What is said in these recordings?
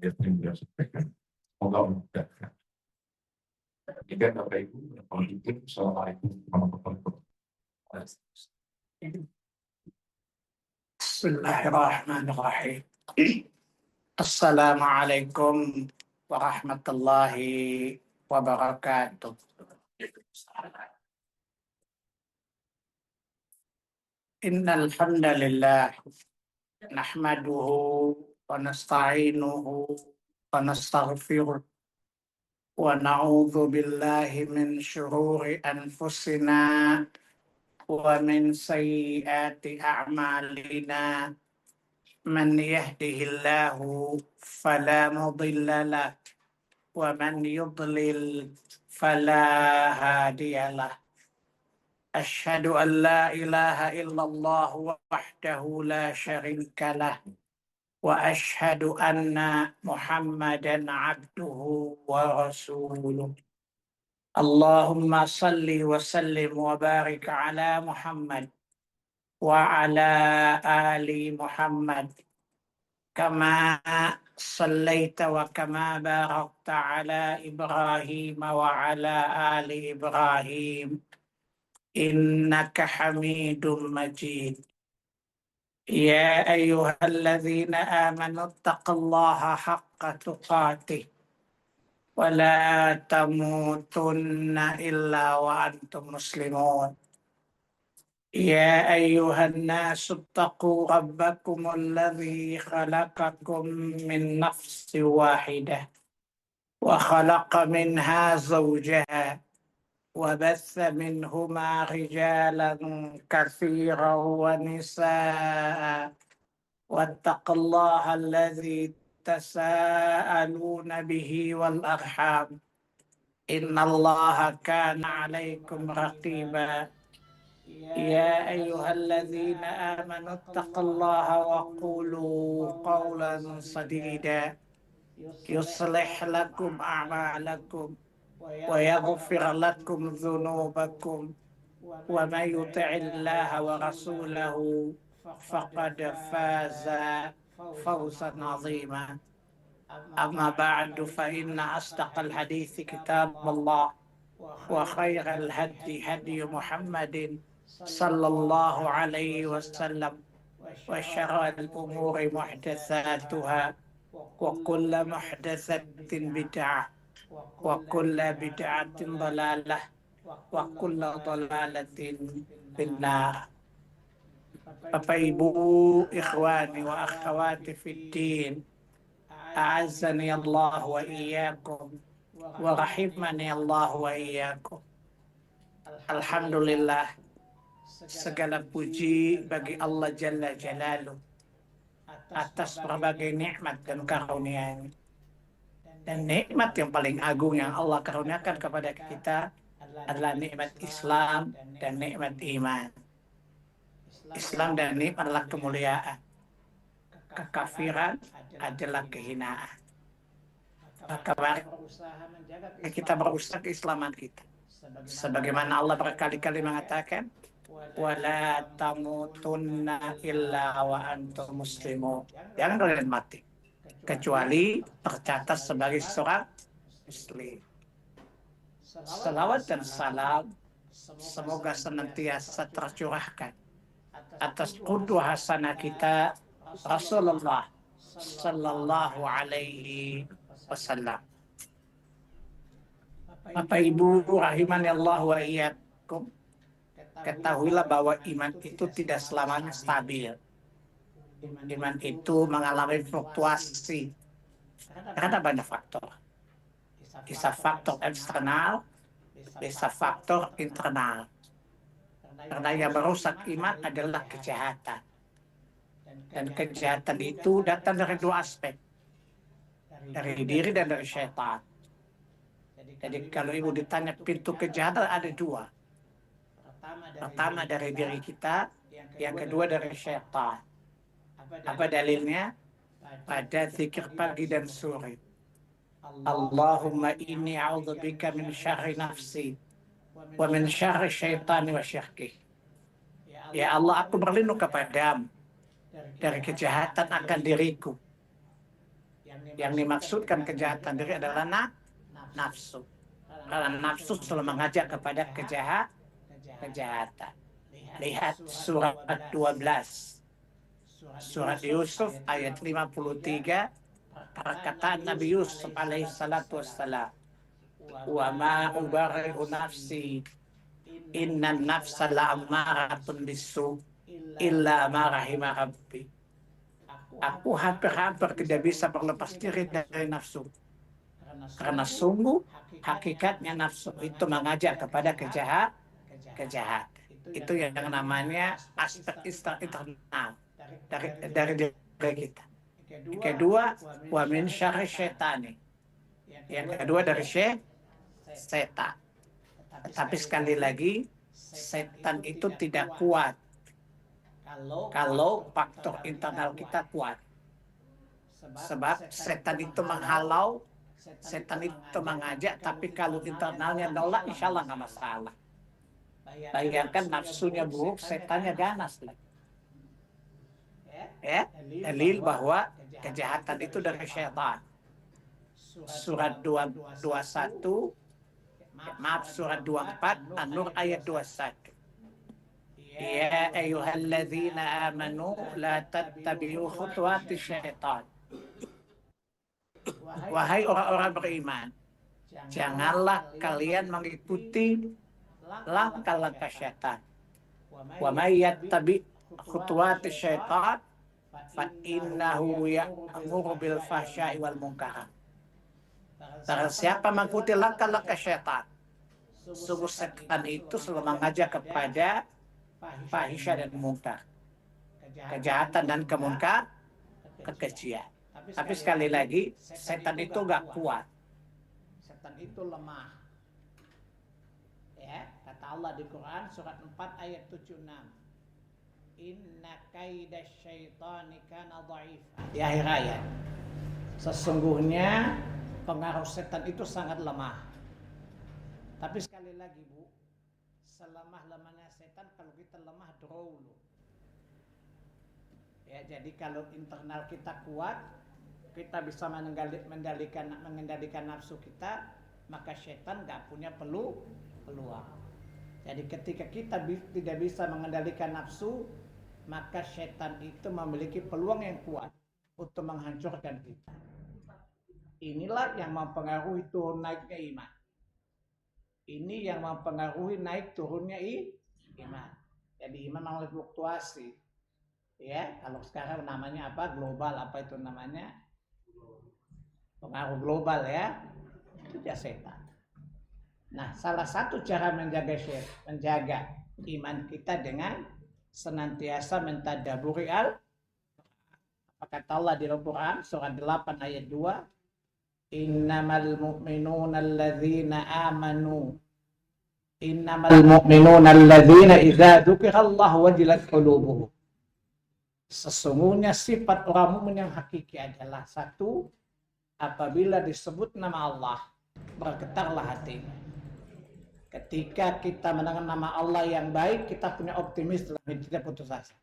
yang beliau sampaikan. Semoga memudahkan. Jika Bapak Ibu, Assalamualaikum warahmatullahi wabarakatuh. Bismillahirrahmanirrahim. Assalamualaikum warahmatullahi wabarakatuh. Innal hamdalillah nahmaduhu wa nasta'inuhu wa nastaghfiruh wa na'udzu billahi min syururi anfusina wa min sayyiati a'malina. Man yahdihillahu fala mudilla lah wa man yudlil fala hadiyalah. Asyhadu an la ilaha illallah wahdahu la syarika lah wa asyhadu anna Muhammadan abduhu wa rasuluh. Allahumma salli wa sallim wa barik ala Muhammad wa ala ali Muhammad kama sallaita wa kama barakta ala Ibrahim wa ala ali Ibrahim innaka Hamidum Majid. Ya ayyuhalladzina amanu taqullaha haqqa tuqatih wa la tamutunna illa wa antum muslimun. Ya ayyuhan nasu taqu rabbakum alladzi khalaqakum min nafsin wahidah wa khalaqa minha zawjaha wa batha minhuma rijalan katsiran wa nisaa wattaqullaha alladzi tasaaluna bihi wal arham innallaha kana 'alaikum raqiba. Ya ayyuhalladzina amanu taqullaha wa qulu qawlan sadida yuslih lakum a'malakum wa yaghfir lakum dhunubakum wa may yuti'illaha wa rasulahu faqad faza fawzan 'azima. Amma ba'du fa inna asdaqal hadithi kitabullah wa khairal hadi hadi Muhammadin sallallahu alaihi wasallam wa syarrul umuri muhdatsatuha wa kullu muhdatsatin bid'ah wa kullu bid'atin dhalalah wa kullu dhalalatin finnar. Bapak Ibu, ikhwani wa akhwati fid din, a'azzani Allah wa iyyakum wa rahimani Allah wa iyyakum. Alhamdulillah, segala puji bagi Allah Jalla Jalaluh atas berbagai nikmat dan karunia-Nya. Dan nikmat yang paling agung yang Allah karuniakan kepada kita adalah nikmat Islam dan nikmat iman. Islam dan iman adalah kemuliaan. Kekafiran adalah kehinaan. Maka mari kita berusaha keislaman kita. Sebagaimana Allah berkali-kali mengatakan, wala tamutunna illa wa antum muslimun. Jangan kalian mati kecuali tercatat sebagai seorang muslim. Salawat dan salam semoga senantiasa tercurahkan atas qudwah hasanah kita Rasulullah sallallahu alaihi wasallam. Bapak Ibu rahimani Allah wa iyyakum, ketahuilah bahwa iman itu tidak selamanya stabil. Iman itu mengalami fluktuasi karena banyak faktor. Bisa faktor eksternal, bisa faktor internal. Karena yang merusak iman adalah kejahatan. Dan kejahatan itu datang dari dua aspek. Dari diri dan dari syaitan. Jadi kalau Ibu ditanya pintu kejahatan ada dua. Pertama dari diri kita, yang kedua dari syaitan. Apa dalilnya? Pada zikir pagi dan sore. Allahumma inni a'udzubika min syarri nafsi wa min syarri syaitani wa syirkih. Ya Allah, aku berlindung kepadamu dari kejahatan akan diriku, Yang dimaksudkan kejahatan diri adalah nafsu. Karena nafsu selalu mengajak kepada kejahatan. Lihat surat 12. Surat Yusuf ayat 53. Perkataan Nabi Yusuf alaihi salatu wassalam. Wa ma ubari'u nafsi. Inna nafsa la'ammaratun bisu. Illa ma rahima rabbi. Aku hampir-hampir tidak bisa berlepas diri dari nafsu. Karena sungguh hakikatnya nafsu itu mengajak kepada kejahatan. Itu yang namanya aspek internal dari diri kita. Yang kedua, wa min syarri syaitani. Yang kedua dari setan. Tapi sekali lagi, setan itu tidak kuat kalau faktor internal kita kuat. Sebab setan itu menghalau, setan itu mengajak, tapi kalau internalnya nolak, insya Allah nggak masalah. Bayangkan nafsunya buruk, setannya ganas. Ya, dalil bahwa kejahatan itu dari syaitan. Surat 21, surat 24, An-Nur ayat 21. Ya ayyuhalladzina amanu la tattabi'u khutuwati syaitan. Wahai orang-orang beriman, janganlah kalian mengikuti langkah-langkah syaitan. Wa may yattabi' khutuwati syaitan fa innahu ya'muru bil fahsya'i wal munkar. Barang siapa mengikuti langkah-langkah syaitan, sungguh setan itu selalu mengajak kepada fahisya dan munkar, kejahatan dan kekejian. Tapi sekali lagi, setan itu gak kuat. Setan itu lemah. Ya, kata Allah di Quran surat 4 ayat 76. Inna kaida syaitani kana dha'ifa. Di akhir ayat. Sesungguhnya pengaruh setan itu sangat lemah. Tapi sekali lagi Bu, selemah-lemahnya setan kalau kita lemah dulu. Ya, jadi kalau internal kita kuat, kita bisa mengendalikan nafsu kita, maka setan gak punya peluang. Jadi ketika kita tidak bisa mengendalikan nafsu, maka setan itu memiliki peluang yang kuat untuk menghancurkan kita. Inilah yang mempengaruhi turun naiknya iman. Ini yang mempengaruhi naik turunnya iman. Jadi iman mengalami fluktuasi. Ya, kalau sekarang namanya apa? Global, apa itu namanya? Pengaruh global ya. Itu ya setan. Nah, salah satu cara menjaga iman kita dengan senantiasa mentadaburi apa kata Allah di Al-Quran surat 8 ayat 2. Innamal mu'minuna alladzina idza dzukirallahu wajilat qulubuhum. Sesungguhnya sifat orang mukmin yang hakiki adalah satu, apabila disebut nama Allah bergetarlah hatinya. Ketika kita mendengar nama Allah yang baik, kita punya optimis dalam hidup, tidak putus asa.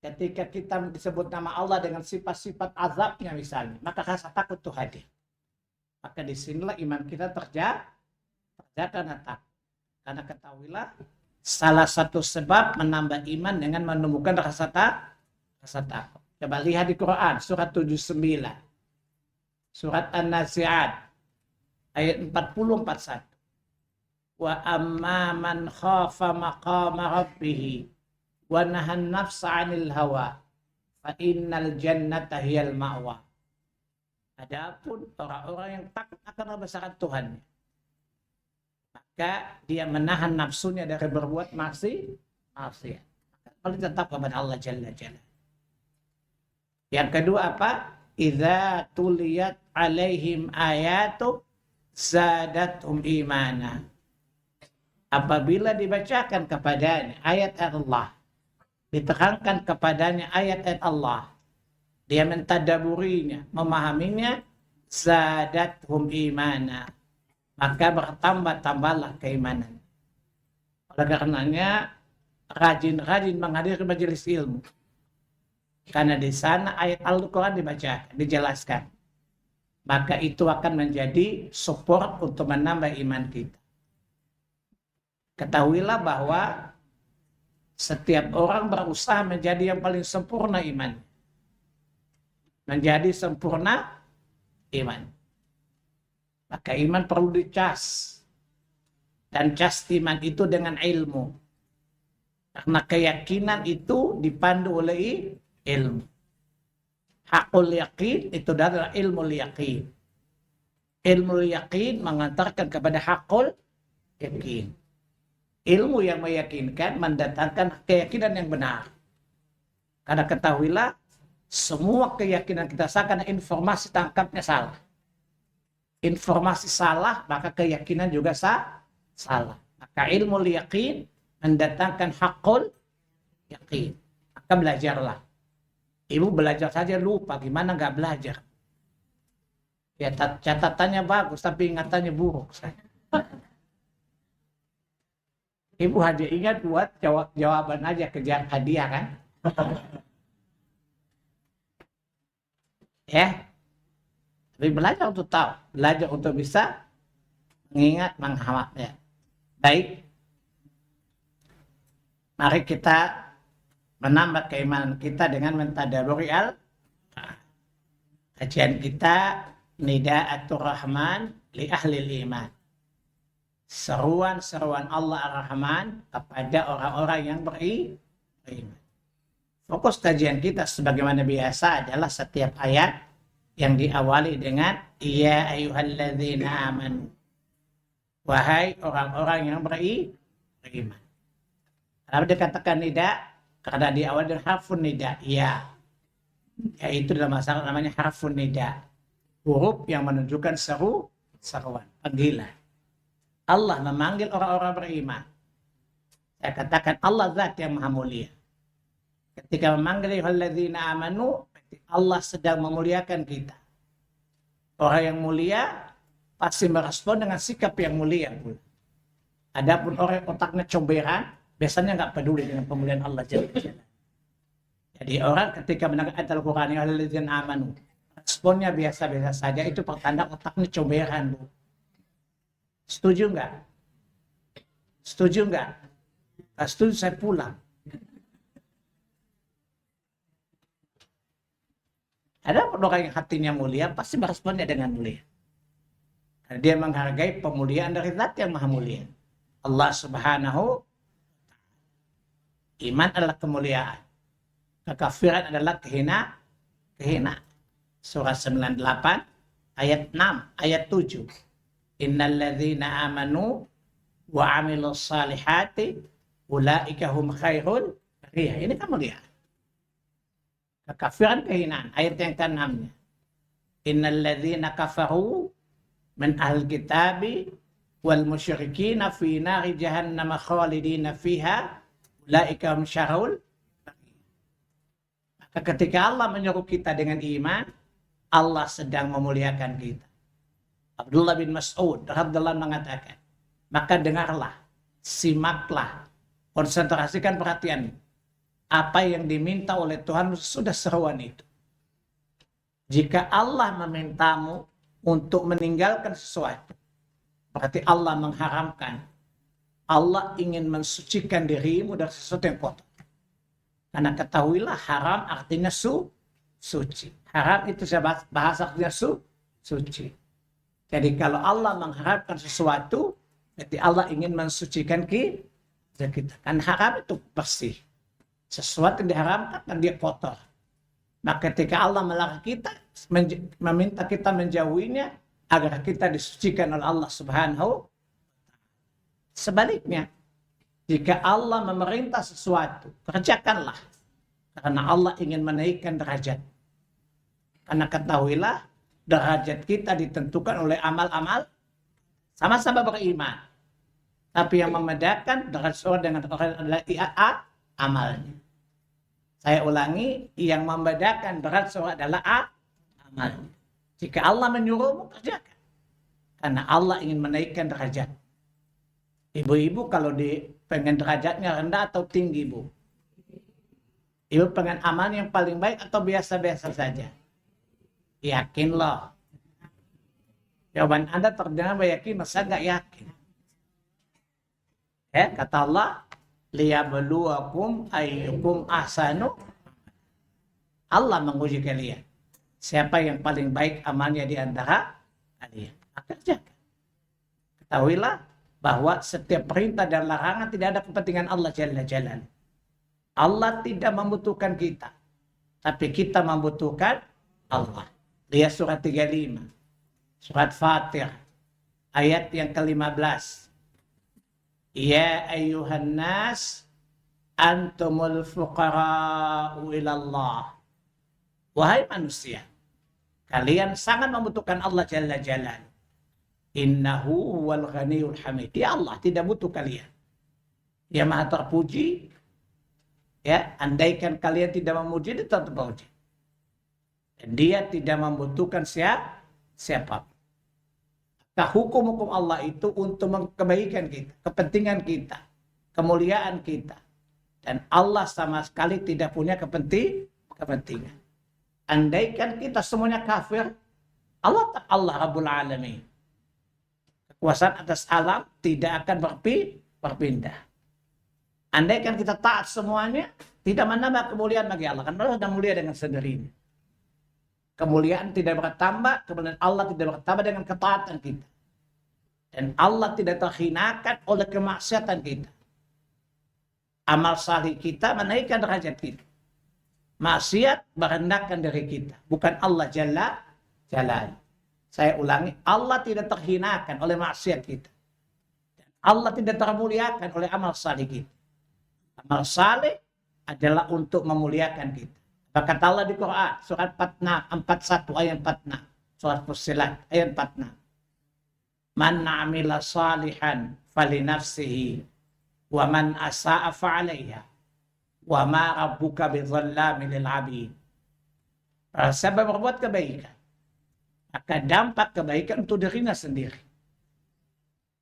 Ketika kita disebut nama Allah dengan sifat-sifat azabnya misalnya, maka rasa takut itu hadir. Maka disinilah iman kita terjaga dan takut. Karena ketahuilah, salah satu sebab menambah iman dengan menemukan rasa takut. Coba lihat di Quran, surat 79. Surat An-Nazi'at, ayat 40-41. Wa amma man khafa maqama rabbih wa nahan nafsa 'anil hawa fa innal jannata hiyal ma'wa. Adapun orang-orang yang takut akan kebesaran Tuhan, maka dia menahan nafsunya dari berbuat maksiat. Kalau tetap kepada Allah Jalla Jalla. Yang kedua apa? Idza tuliyat 'alaihim ayatu zadathum imana. Apabila dibacakan kepadanya ayat-ayat Allah, diterangkan kepadanya ayat-ayat Allah, dia mentadaburinya, memahaminya, zadathum imana, maka bertambah-tambahlah keimanan. Oleh karenanya rajin-rajin menghadiri majelis ilmu, karena di sana ayat Al-Quran dibacakan, dijelaskan, maka itu akan menjadi support untuk menambah iman kita. Ketahuilah bahwa setiap orang berusaha menjadi yang paling sempurna iman. Menjadi sempurna iman. Maka iman perlu dicas. Dan cas iman itu dengan ilmu. Karena keyakinan itu dipandu oleh ilmu. Hakul yakin itu adalah ilmu yakin. Ilmu yakin mengantarkan kepada hakul yakin. Ilmu yang meyakinkan mendatangkan keyakinan yang benar. Karena ketahuilah, semua keyakinan kita karena informasi tangkapnya salah. Informasi salah, maka keyakinan juga salah. Maka ilmu yakin mendatangkan hakul yakin. Maka belajarlah. Ibu belajar saja lupa, gimana nggak belajar? Ya catatannya bagus, tapi ingatannya buruk. Ibu hanya ingat buat jawaban aja, kejar hadiah kan? Ya, tapi belajar untuk tahu, belajar untuk bisa mengingat, menghafalnya. Baik, mari kita menambah keimanan kita dengan mentadaburi kajian kita Nida'atur Rahman li ahli iman. Seruan-seruan Allah Ar-Rahman kepada orang-orang yang beriman. Fokus kajian kita sebagaimana biasa adalah setiap ayat yang diawali dengan ya ayyuhalladzina amanu. Wahai orang-orang yang beriman. Kenapa dikatakan nida? Karena di awal dengan harfun nida, ya. Yaitu dalam masalah namanya harfun nida. Huruf yang menunjukkan seruan, panggilan. Allah memanggil orang-orang beriman. Saya katakan Allah zat yang maha mulia. Ketika memanggil alladzina amanu, Allah sedang memuliakan kita. Orang yang mulia pasti merespon dengan sikap yang mulia. Adapun orang yang otaknya comberan, biasanya nggak peduli dengan pemuliaan Allah Jalla Jalla. Jadi orang ketika mendengar ayat Al-Quran yang alladzina amanu, responnya biasa-biasa saja, itu pertanda otaknya comberan, Bu. Setuju nggak? Setuju nggak? Nah, setuju saya pulang. Ada orang yang hatinya mulia, pasti meresponnya dengan mulia. Karena dia menghargai pemuliaan dari zat yang maha mulia. Allah Subhanahu. Iman adalah kemuliaan. Kekafiran adalah kehinaan. Surah 98 ayat 6, ayat 7. Innalladzina amanu wa amilus salihati ulaika hum khairul bariyah. Ini kemuliaan. Kekafiran kehinaan, ayat yang ke-6-nya. Innalladzina kafaru min ahlil kitabi wal musyrikina fi nari jahannam khalidina fiha ulaika hum syarrul. Maka ketika Allah menyuruh kita dengan iman, Allah sedang memuliakan kita. Abdullah bin Mas'ud radhiyallahu mengatakan, maka dengarlah, simaklah, konsentrasikan perhatian. Apa yang diminta oleh Tuhan sudah seruan itu. Jika Allah memintamu untuk meninggalkan sesuatu, berarti Allah mengharamkan. Allah ingin mensucikan dirimu dari sesuatu yang kotor. Karena ketahuilah haram artinya suci. Haram itu bahasa artinya suci. Jadi kalau Allah mengharapkan sesuatu, berarti Allah ingin mensucikan kita. Kan haram itu bersih. Sesuatu yang diharamkan kan dia kotor. Maka ketika Allah melarang kita, meminta kita menjauhinya, agar kita disucikan oleh Allah Subhanahu. Sebaliknya, jika Allah memerintah sesuatu, kerjakanlah. Karena Allah ingin menaikkan derajat. Karena ketahuilah, derajat kita ditentukan oleh amal-amal, sama-sama beriman. Tapi yang membedakan derajat seorang dengan orang adalah amalnya. Saya ulangi, yang membedakan derajat seorang adalah amalnya. Jika Allah menyuruhmu, kerjakan. Karena Allah ingin menaikkan derajat. Ibu-ibu kalau pengen derajatnya rendah atau tinggi, Bu? Ibu pengen amal yang paling baik atau biasa-biasa saja? Yakin loh. Jawaban Anda terdengar yakin, saya nggak yakin. Ya, kata Allah, liyabluwakum ayyukum ahsanu. Allah menguji kalian. Siapa yang paling baik amalnya di antara kalian. Maka jaga. Ketahuilah bahwa setiap perintah dan larangan tidak ada kepentingan Allah Jalla Jalaluhu. Allah tidak membutuhkan kita, tapi kita membutuhkan Allah. Lihat surat 35, surat Fatir, ayat yang ke-15. Ya ayyuhan nas, antumul fuqara'u ilallah. Wahai manusia, kalian sangat membutuhkan Allah Jalla Jalaluhu. Innahu huwal ghaniyul hamid. Ya Allah tidak butuh kalian. Dia maha terpuji. Ya, andaikan kalian tidak memuji, dia tetap terpuji. Dan dia tidak membutuhkan siapa. Nah, hukum-hukum Allah itu untuk kebaikan kita, kepentingan kita, kemuliaan kita. Dan Allah sama sekali tidak punya kepentingan. Andaikan kita semuanya kafir, Allah Rabbul Alamin. Kekuasaan atas alam tidak akan berpindah. Andaikan kita taat semuanya, tidak menambah kemuliaan bagi Allah. Karena Allah sudah mulia dengan sendirinya. Kemuliaan tidak bertambah, kemuliaan Allah tidak bertambah dengan ketaatan kita. Dan Allah tidak terhinakan oleh kemaksiatan kita. Amal salih kita menaikkan derajat kita. Maksiat merendahkan diri kita. Bukan Allah Jalla Jalaluhu. Saya ulangi, Allah tidak terhinakan oleh maksiat kita. Allah tidak termuliakan oleh amal salih kita. Amal saleh adalah untuk memuliakan kita. Maka kata Allah di Quran, surat 41 ayat 46, surat Fussilat ayat 46. Man amila salihan falinafsihi wa man asa'a fa'alaiha wa ma rabbuka bidzallamin lil 'abid. Siapa berbuat kebaikan, maka dampak kebaikan untuk dirinya sendiri.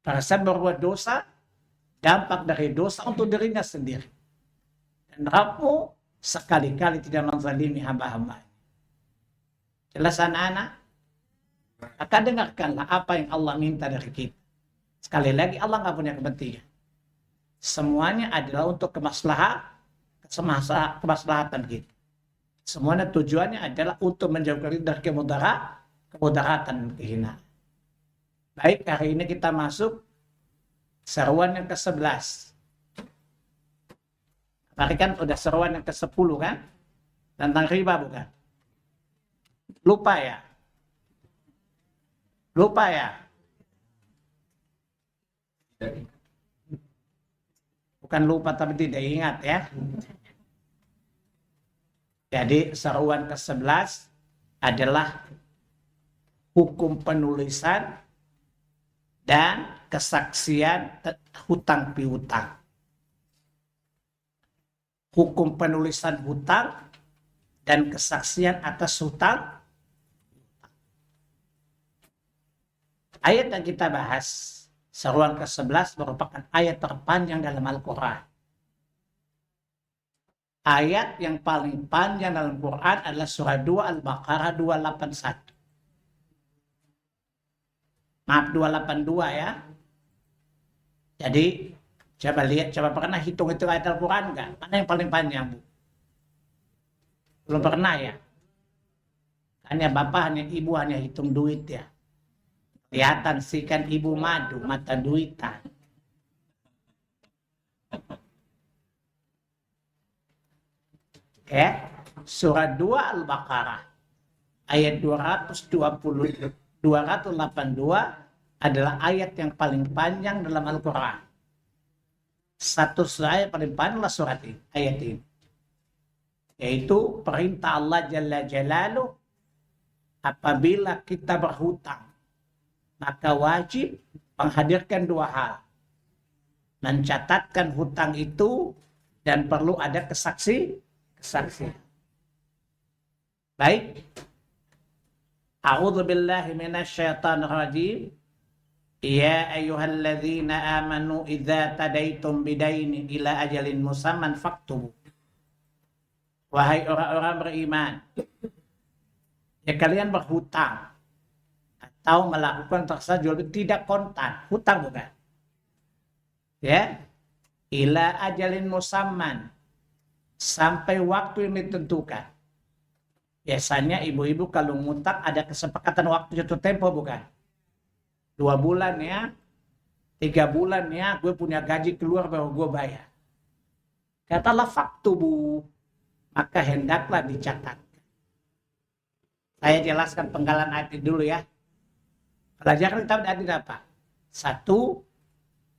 Para siapa berbuat dosa, dampak dari dosa untuk dirinya sendiri. Dan Rabbmu sekali-kali tidak menzalimi hamba-hamba. Jelas anak-anak? Maka dengarkanlah apa yang Allah minta dari kita. Sekali lagi Allah nggak punya kepentingan. Semuanya adalah untuk kemaslahatan kita. Semuanya tujuannya adalah untuk menjauhkan kita dari kemudaratan dan kehinaan. Baik, hari ini kita masuk seruan yang ke-11. Tadi kan udah seruan yang ke-10 kan? Tentang riba bukan? Lupa ya? Bukan lupa tapi tidak ingat ya. Jadi seruan ke-11 adalah hukum penulisan dan kesaksian hutang piutang. Hukum penulisan hutang dan kesaksian atas hutang. Ayat yang kita bahas, seruan ke-11 merupakan ayat terpanjang dalam Al-Quran. Ayat yang paling panjang dalam Quran adalah surah 2 Al-Baqarah 281. Maaf, 282 ya. Jadi coba lihat, coba pernah hitung itu ayat Al-Quran enggak? Mana yang paling panjang, Bu? Belum pernah ya? Hanya bapak, hanya ibu, hanya hitung duit ya. Kelihatan sih kan ibu madu, mata duitan. Surah 2 Al-Baqarah ayat 282 adalah ayat yang paling panjang dalam Al-Quran. Satu ayat paling panjang adalah surat ini, ayat ini. Yaitu perintah Allah Jalla Jalaluhu, apabila kita berhutang, maka wajib menghadirkan dua hal. Mencatatkan hutang itu dan perlu ada kesaksian. Baik. A'udzu billahi minasyaitonir rajim. Ya ayyuhalladzina amanu idza tadaitum bidainin ila ajalin musamman faktubu. Wahai orang-orang beriman, ya kalian berhutang atau melakukan transaksi jual beli tidak kontan, hutang bukan. Ya, ila ajalin musamman, sampai waktu yang ditentukan. Biasanya ibu-ibu kalau ngutang ada kesepakatan waktu jatuh tempo bukan? 2 bulan ya, 3 bulan ya, gue punya gaji keluar baru gue bayar. Katalah faktubu, maka hendaklah dicatat. Saya jelaskan penggalan ayat ini dulu ya. Pelajaran kita tadi apa? 1,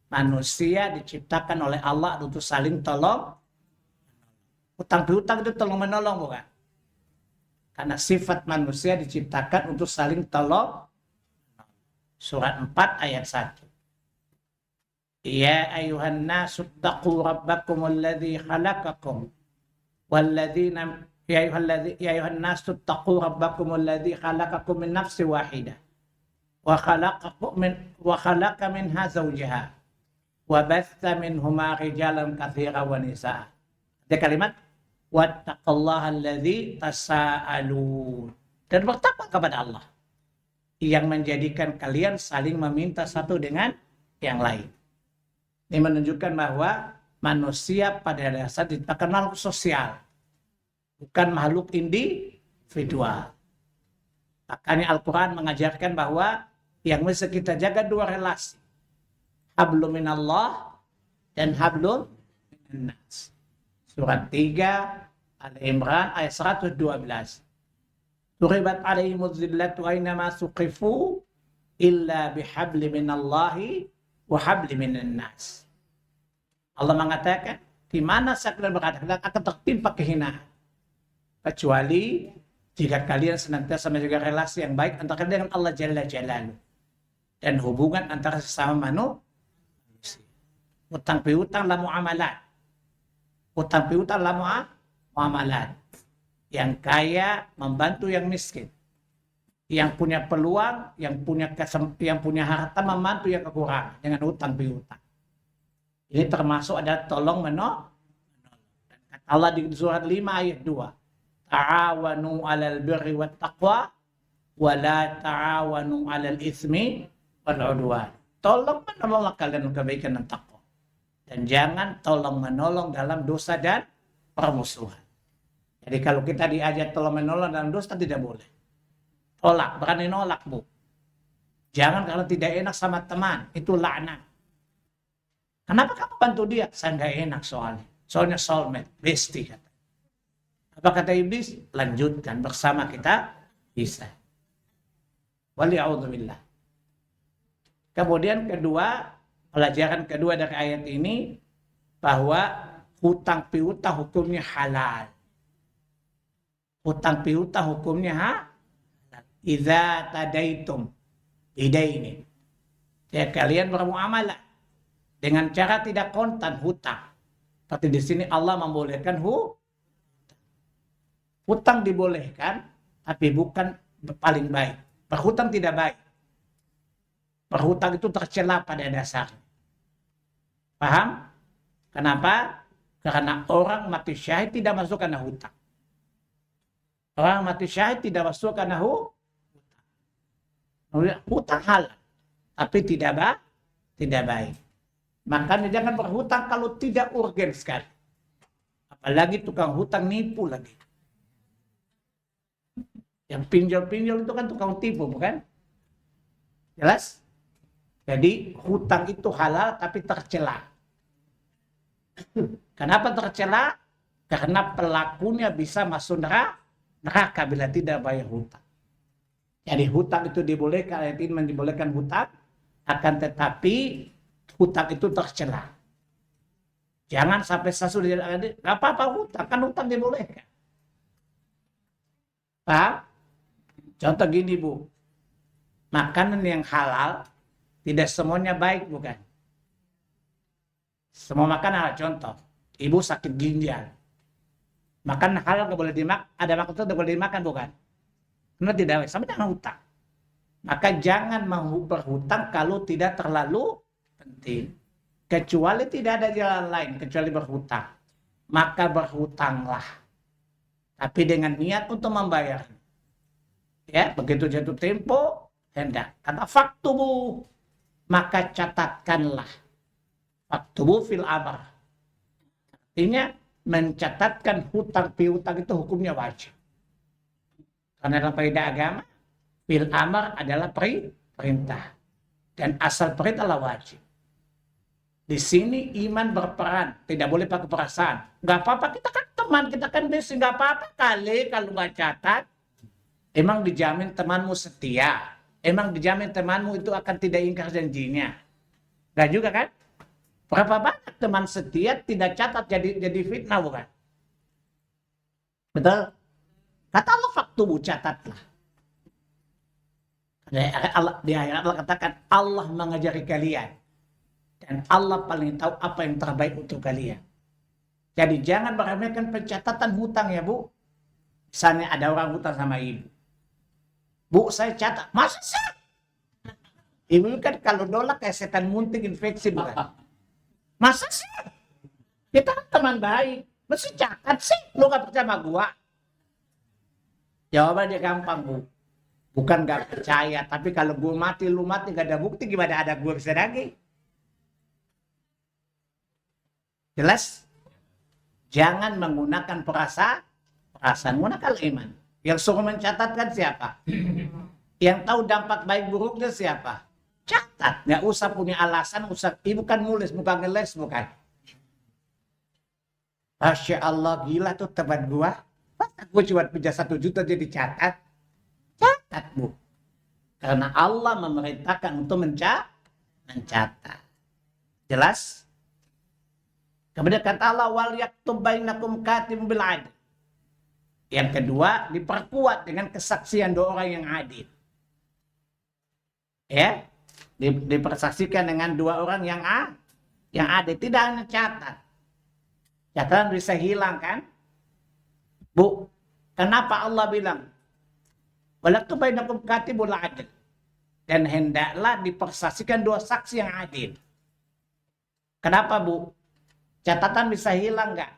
manusia diciptakan oleh Allah untuk saling tolong. Hutang piutang itu tolong menolong bukan? Karena sifat manusia diciptakan untuk saling tolong. Surat 4 ayat 1. Ya ayuhan nasu taqu rabbakumul ladzi khalaqakum walladzina ya ayuhan nasu taqu rabbakumul ladzi khalaqakum min nafsin wahidah wa khalaqa minha zawjaha wa batha minhuma rijalan katsiran wa nisaa. Ada kalimat wattaqullaha alladzi tasaalun, dan bertakwa kepada Allah yang menjadikan kalian saling meminta satu dengan yang lain. Ini menunjukkan bahwa manusia pada dasarnya diciptakan makhluk sosial, bukan makhluk individual. Makanya Al-Quran mengajarkan bahwa yang mesti kita jaga 2 relasi, hablum minallah dan hablum minannas. Surat 3 Al-Imran ayat 112. Duribat alaihimuz zillatu aynama suqifu illa bihabli minallahi wa habli minannas. Allah mengatakan, di mana kalian berada, kalian akan tertimpa kehinaan, kecuali jika kalian senantiasa menjaga relasi yang baik antara kalian dengan Allah Jalla Jalaluhu dan hubungan antara sesama manusia. Utang piutang la muamalat. Utang piutang la muamalat. Yang kaya membantu yang miskin. Yang punya peluang, yang punya harta membantu yang kekurangan dengan utang piutang. Ini termasuk ada tolong menolong. Kata Allah di surat 5 ayat 2. Ta'awanu 'alal birri wat taqwa wa la ta'awanu 'alal itsmi wal 'udwan. Tolong menolong kalian kebaikan dan takwa. Dan jangan tolong menolong dalam dosa dan permusuhan. Jadi kalau kita diajak tolong menolong dalam dosa tidak boleh. Tolak, berani nolak bu. Jangan kalau tidak enak sama teman, itu laknat. Kenapa kamu bantu dia? Saya nggak enak soalnya. Soalnya soulmate, bestie kata. Apa kata iblis? Lanjutkan bersama kita bisa. Wali'audzubillah. Kemudian pelajaran kedua dari ayat ini bahwa hutang piutang hukumnya halal. Hutang piutang hukumnya halal. Idza tadaitum bidaini. Ya kalian bermuamalah dengan cara tidak kontan hutang. Tapi di sini Allah membolehkan hutang dibolehkan, tapi bukan paling baik. Berhutang tidak baik. Berhutang itu tercela pada dasarnya. Paham? Kenapa? Karena orang mati syahid tidak masuk karena hutang. Orang mati syahid tidak masuk karena hutang. Hutang halal, tapi tidak baik. Makanya jangan berhutang kalau tidak urgen sekali. Apalagi tukang hutang nipu lagi. Yang pinjol-pinjol itu kan tukang tipu, bukan? Jelas? Jadi hutang itu halal tapi tercela. Kenapa tercela? Karena pelakunya bisa masuk neraka bila tidak bayar hutang. Jadi hutang itu dibolehkan, ayat ini dibolehkan hutang, akan tetapi hutang itu tercela. Jangan sampai sesuatu nggak apa-apa hutang, kan hutang dibolehkan. Paham? Contoh gini bu, makanan yang halal tidak semuanya baik bukan? Semua makanan halal, contoh, ibu sakit ginjal, makan halal nggak boleh dimakan, ada makanan itu nggak boleh dimakan bukan? Karena tidak baik, sama dengan hutang. Maka jangan berhutang kalau tidak terlalu penting. Kecuali tidak ada jalan lain kecuali berhutang. Maka berhutanglah. Tapi dengan niat untuk membayar. Ya, begitu jatuh tempo, hendak. Kata faktubu, maka catatkanlah. Faktubu fil amr. Artinya mencatatkan hutang piutang itu hukumnya wajib. Karena dalam kaidah agama, fil amr adalah perintah. Dan asal perintah adalah wajib. Di sini iman berperan, tidak boleh pakai perasaan. Nggak apa-apa, kita kan teman, kita kan besi, nggak apa-apa kali kalau nggak catat. Emang dijamin temanmu setia? Emang dijamin temanmu itu akan tidak ingkar janjinya? Nggak juga kan? Berapa banyak teman setia tidak catat jadi fitnah bukan? Betul? Kata Allah faktubu, catatlah. Di ayat Allah katakan Allah mengajari kalian. Dan Allah paling tahu apa yang terbaik untuk kalian. Jadi jangan meremehkan pencatatan hutang ya Bu. Misalnya ada orang hutang sama ibu. Bu saya catat. Masa sih? Ibu kan kalau nolak kayak setan munting infeksi bukan? Masa sih? Kita kan teman baik. Mesti catat sih. Lu gak percaya sama gua? Jawabannya gampang Bu. Bukan gak percaya. Tapi kalau gua mati, lu mati gak ada bukti. Gimana ada gua bisa nagih? Jelas? Jangan menggunakan perasaan, gunakan iman. Yang suruh mencatatkan siapa? Yang tahu dampak baik buruknya siapa? Catat. Nggak usah punya alasan, ibu kan nulis, bukan ngeles, bukan. Masya Allah, gila tuh teman gua. Masa gua cuma punya 1 juta jadi catat? Catat, Bu. Karena Allah memerintahkan untuk mencatat. Jelas? Kemudian kata Allah, wal yaktub bainakum katibun bil adl. Yang kedua, diperkuat dengan kesaksian 2 orang yang adil. Ya, dipersaksikan dengan 2 orang yang adil. Tidak hanya catat. Catatan bisa hilang kan? Bu, kenapa Allah bilang, wal yaktub bainakum katibun bil adl. Dan hendaklah dipersaksikan 2 saksi yang adil. Kenapa Bu? Catatan bisa hilang nggak?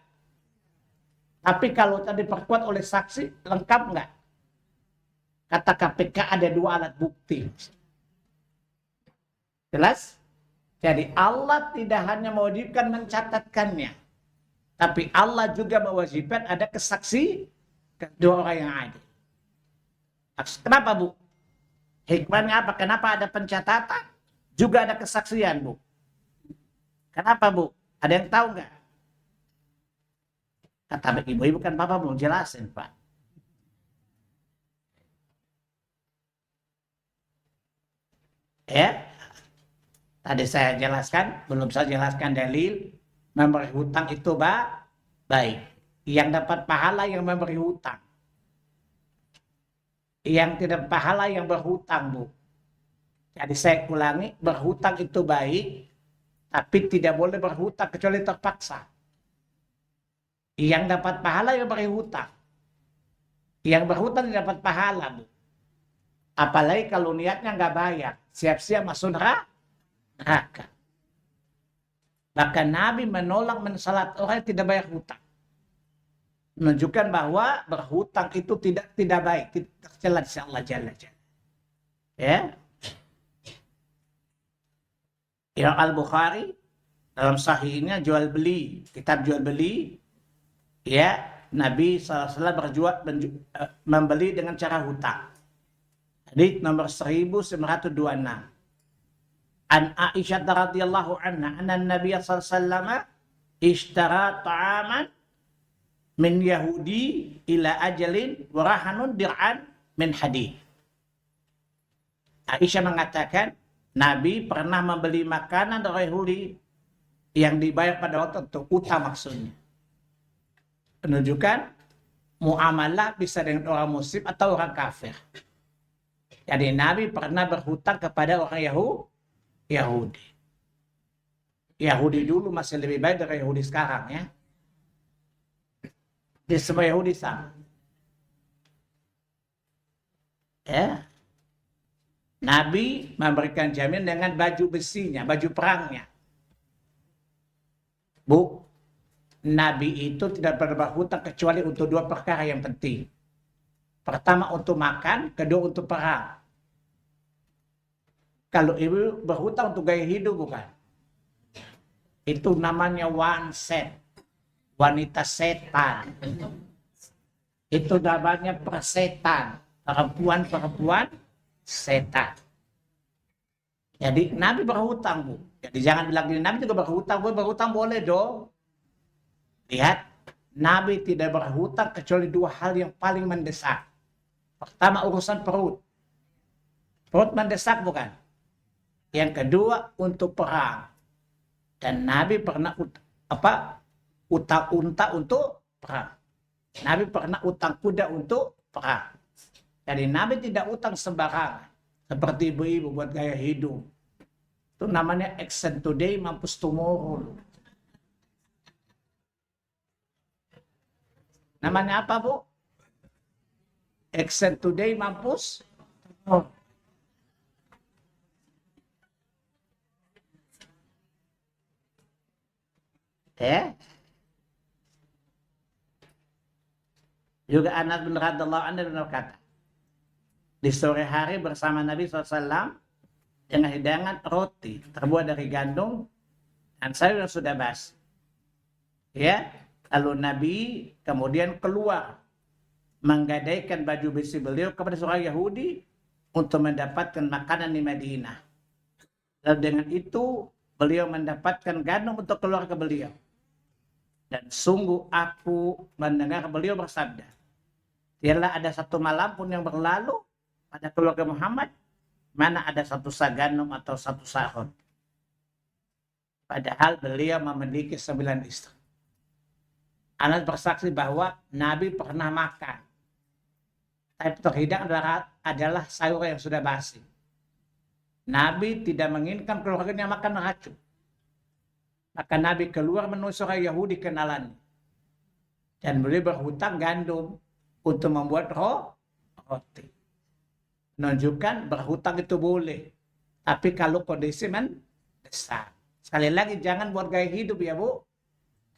Tapi kalau tadi diperkuat oleh saksi, lengkap nggak? Kata KPK ada 2 alat bukti. Jelas? Jadi Allah tidak hanya mewajibkan mencatatkannya. Tapi Allah juga mewajibkan ada kesaksi 2 orang yang adil. Kenapa Bu? Hikmahnya apa? Kenapa ada pencatatan? Juga ada kesaksian Bu. Kenapa Bu? Ada yang tahu nggak? Kata ibu-ibu kan Bapak mau jelasin Pak. Ya, tadi saya jelaskan, belum saya jelaskan dalil memberi hutang itu baik. Yang dapat pahala yang memberi hutang. Yang tidak pahala yang berhutang Bu. Jadi saya ulangi, berhutang itu baik. Tapi tidak boleh berhutang kecuali terpaksa. Yang dapat pahala yang beri hutang. Yang berhutang tidak dapat pahala, Bu. Apalagi kalau niatnya nggak bayar. Siap-siap masuk neraka. Bahkan Nabi menolak mensalat orang yang tidak bayar hutang. Menunjukkan bahwa berhutang itu tidak baik. Tidak tercela di Allah Jalla Jalla. Ya. Imam Al-Bukhari dalam sahihnya jual beli, kitab jual beli, ya Nabi SAW membeli dengan cara hutang. Hadits nomor 1926. An Aisyah radhiyallahu anha anna Nabi SAW ishtara ta'aman min Yahudi ila ajalin warahanun dir'an min hadid. Aisyah mengatakan Nabi pernah membeli makanan dari Yahudi yang dibayar pada waktu itu, utang maksudnya. Menunjukkan muamalah bisa dengan orang muslim atau orang kafir. Jadi Nabi pernah berhutang kepada orang Yahudi. Yahudi dulu masih lebih baik dari Yahudi sekarang ya. Di semua Yahudi sama. Ya. Nabi memberikan jaminan dengan baju besinya, baju perangnya. Bu, Nabi itu tidak pernah berhutang kecuali untuk 2 perkara yang penting. Pertama untuk makan, kedua untuk perang. Kalau ibu berhutang untuk gaya hidup bukan. Itu namanya wangset. Wanita setan. Itu namanya persetan. Perempuan-perempuan setan. Jadi Nabi berhutang, Bu. Jadi jangan bilang gini, Nabi juga berhutang. Bu, berhutang boleh dong. Lihat, Nabi tidak berhutang kecuali dua hal yang paling mendesak. Pertama, urusan perut. Perut mendesak bukan? Yang kedua, untuk perang. Dan Nabi pernah utang unta untuk perang. Nabi pernah utang kuda untuk perang. Jadi Nabi tidak utang sembarangan. Seperti ibu-ibu buat gaya hidup. Itu namanya action today, mampus tomorrow. Namanya apa, Bu? Action today, mampus tomorrow. Juga Anas bin radhiyallahu anhu berkata, di sore hari bersama Nabi SAW dengan hidangan roti terbuat dari gandum dan sayur yang sudah basi. Ya, lalu Nabi kemudian keluar menggadaikan baju besi beliau kepada seorang Yahudi untuk mendapatkan makanan di Madinah. Lalu dengan itu beliau mendapatkan gandum untuk keluarga beliau. Dan sungguh aku mendengar beliau bersabda, tiadalah ada satu malam pun yang berlalu pada keluarga Muhammad mana ada satu sa gandum atau satu sahut. Padahal beliau memiliki 9 istri. Anas bersaksi bahwa Nabi pernah makan. Tapi terhidang adalah sayur yang sudah basi. Nabi tidak menginginkan keluarganya makan racun. Maka Nabi keluar menemui seorang Yahudi kenalannya. Dan beliau berhutang gandum untuk membuat roti. Menunjukkan berhutang itu boleh. Tapi kalau kondisi mendesak. Sekali lagi jangan buat gaya hidup ya Bu.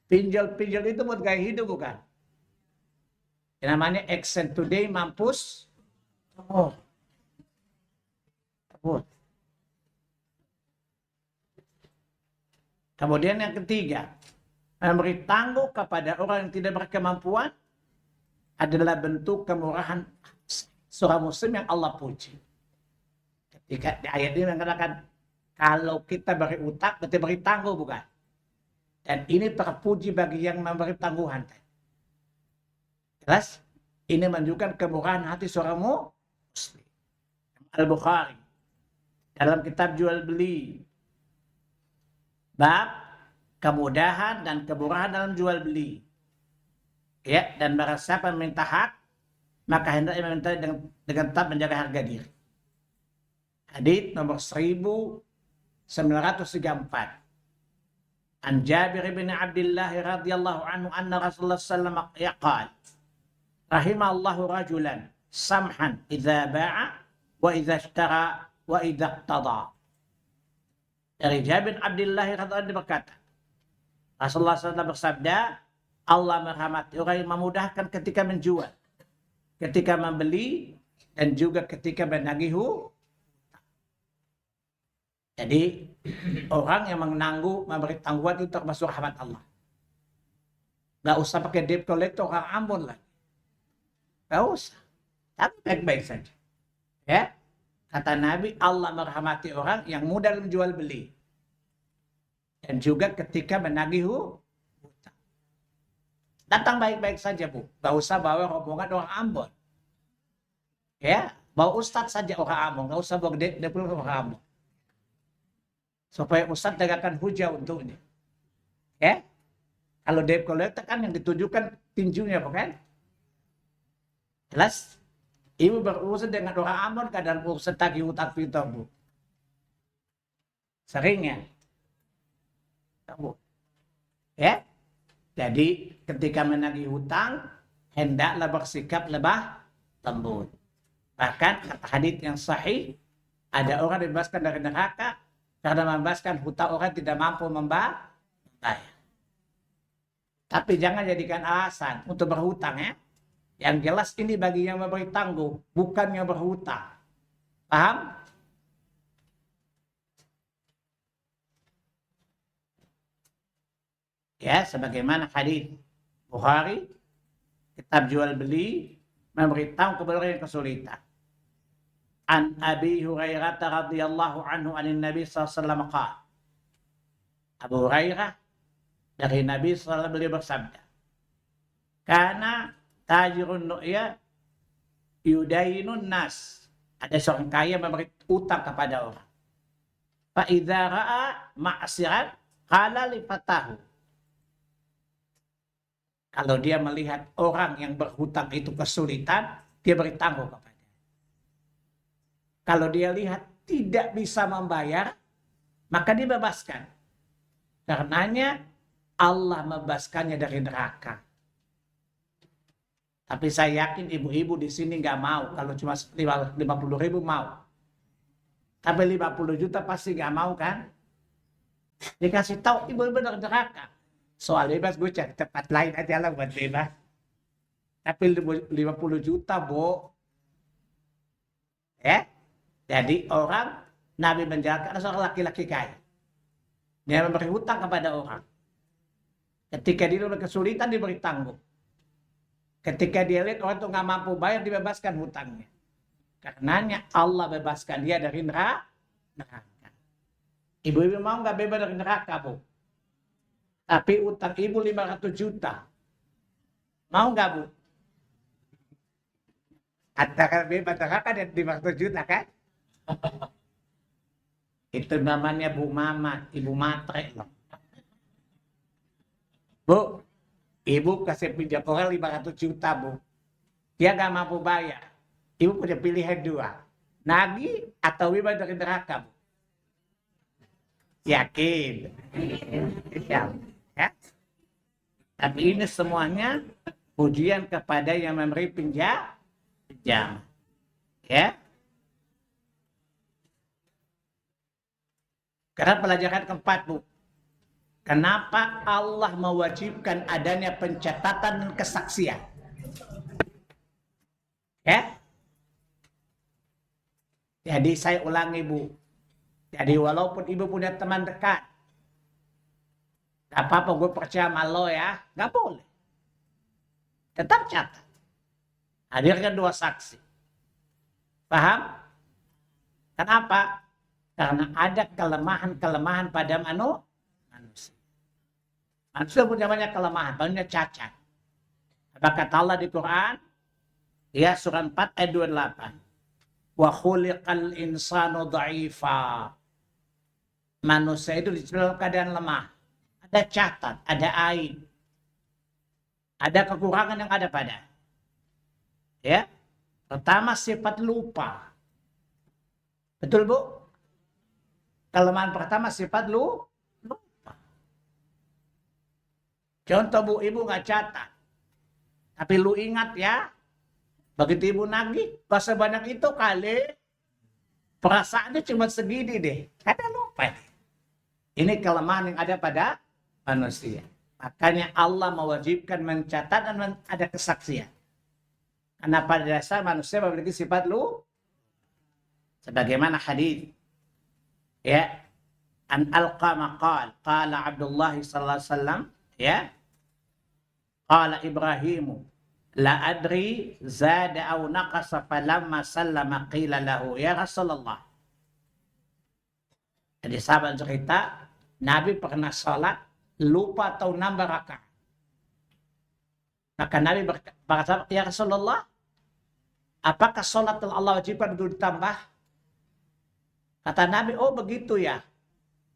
Pinjol-pinjol itu buat gaya hidup bukan. Yang namanya action today, mampus. Kemudian yang ketiga, memberi tangguh kepada orang yang tidak berkemampuan adalah bentuk kemurahan seorang muslim yang Allah puji. Ketika di ayat ini mengatakan kalau kita beri utang berarti beri tangguh bukan? Dan ini terpuji bagi yang memberi tangguhan. Jelas? Ini menunjukkan kemurahan hati seorang muslim. Al-Bukhari dalam kitab jual beli bab kemudahan dan kemurahan dalam jual beli. Ya, dan barang siapa meminta hak, maka hendaknya meminta dengan tetap menjaga harga diri. Hadits nomor 1934. An Jabir bin Abdullah radhiyallahu anhu anna Rasulullah sallallahu alaihi wasallam qala rahimallahu rajulan samhan idza ba'a wa idza ishtara wa idza iqtada. Dari Jabir bin Abdullah radhiyallahu anhu berkata, Rasulullah SAW bersabda, Allah merahmati orang yang memudahkan ketika menjual, ketika membeli, dan juga ketika menagih. Jadi orang yang menangguh memberi tangguhan itu termasuk rahmat Allah. Gak usah pakai debt collector, orang Ambon lagi. Gak usah. Tapi baik-baik saja. Ya, kata Nabi, Allah merahmati orang yang mudah menjual beli. Dan juga ketika menagih hutang. Datang baik-baik saja Bu. Gak usah bawa rombongan orang Ambon. Ya, bawa ustadz saja orang Ambon. Gak usah bawa debt orang Ambon. Supaya ustadz tegakkan hujah untuknya. Ya, kalau debt collector kan yang ditujukan tinjunya bukan? Jelas? Ibu berurusan dengan orang Ambon kadang urusan tagih hutang piutang Bu. Seringnya. Bu. Ya. Jadi ketika menagih hutang hendaklah bersikap lebah lembut. Bahkan kata hadits yang sahih ada orang dibebaskan dari neraka karena membebaskan hutang orang tidak mampu membayar. Tapi jangan jadikan alasan untuk berhutang ya. Yang jelas ini bagi yang memberi tangguh, bukan yang berhutang. Paham? Ya, sebagaimana hadis Bukhari, kitab jual beli memberitahu kepada orang yang kesulitan. An Abi Hurairah radhiyallahu anhu anin Nabi sallallahu alaihi wasallam qala. Abu Hurairah dari Nabi sallallahu alaihi wasallam beliau bersabda, "Kana tajirun nu'ya yudainun nas." Ada seorang kaya memberi utang kepada orang. Fa idza ra'a ma'siran qala li fatahu. Kalau dia melihat orang yang berhutang itu kesulitan, dia beri tangguh kepada. Kalau dia lihat tidak bisa membayar, maka dibebaskan. Karenanya Allah membebaskannya dari neraka. Tapi saya yakin ibu-ibu di sini nggak mau. Kalau cuma 50.000 mau. Tapi 50 juta pasti nggak mau kan? Dikasih tahu ibu-ibu dari neraka. Soal bebas gue cari tempat lain aja lah buat bebas. Tapi 50 juta, Bu. Ya? Jadi orang, Nabi menjalankan seorang laki-laki kaya. Dia memberi hutang kepada orang. Ketika dia kesulitan diberi tangguh. Ketika dia lihat orang itu nggak mampu bayar, dibebaskan hutangnya. Karenanya Allah bebaskan dia dari neraka. Ibu-ibu mau nggak bebas dari neraka, Bu? Tapi utang ibu 500 juta. Mau nggak, Bu? Antara bebas neraka dan 500 juta kan? Itu namanya Bu Mama, Ibu Matre loh. Bu, ibu kasih pinjam orang 500 juta, Bu. Dia nggak mampu bayar. Ibu punya pilihan dua. Nagih atau bebas dari neraka, Bu. Yakin? Ya. Tapi ini semuanya pujian kepada yang memberi pinjam. Ya. Karena pelajaran keempat, Bu. Kenapa Allah mewajibkan adanya pencatatan dan kesaksian? Ya. Jadi saya ulangi, Bu. Jadi walaupun ibu punya teman dekat, gak apa-apa gue percaya sama lo ya, gak boleh. Tetap catat. Hadirkan 2 saksi. Paham? Kenapa? Karena ada kelemahan-kelemahan pada manusia. Manusia punya banyak kelemahan, banyak cacat. Apa kata Allah di Quran? Ya, surah 4 ayat 28. Wa khuliqal insanu dha'ifa. Manusia itu dalam keadaan lemah. Ada catat, ada aib. Ada kekurangan yang ada pada. Ya. Pertama sifat lupa. Betul, Bu? Kelemahan pertama sifat lupa. Contoh, Bu, ibu nggak catat. Tapi lu ingat ya. Begitu ibu nagih, pas sebanyak itu kali. Perasaannya cuma segini deh. Ada lupa. Ini kelemahan yang ada pada manusia. Makanya Allah mewajibkan mencatat dan ada kesaksian. Karena pada dasar manusia memiliki sifat sebagaimana hadis. Ya. An Alqamah qala Abdullah sallallahu alaihi wasallam, ya. Qala Ibrahimu la adri zada aw naqasa falamma sallama qila lahu ya Rasulullah. Jadi sahabat cerita, Nabi pernah sholat lupa atau nambah rakaat. Maka Nabi berkata, ya Rasulullah, apakah sholat telah Allah wajibkan untuk ditambah? Kata Nabi, oh begitu ya.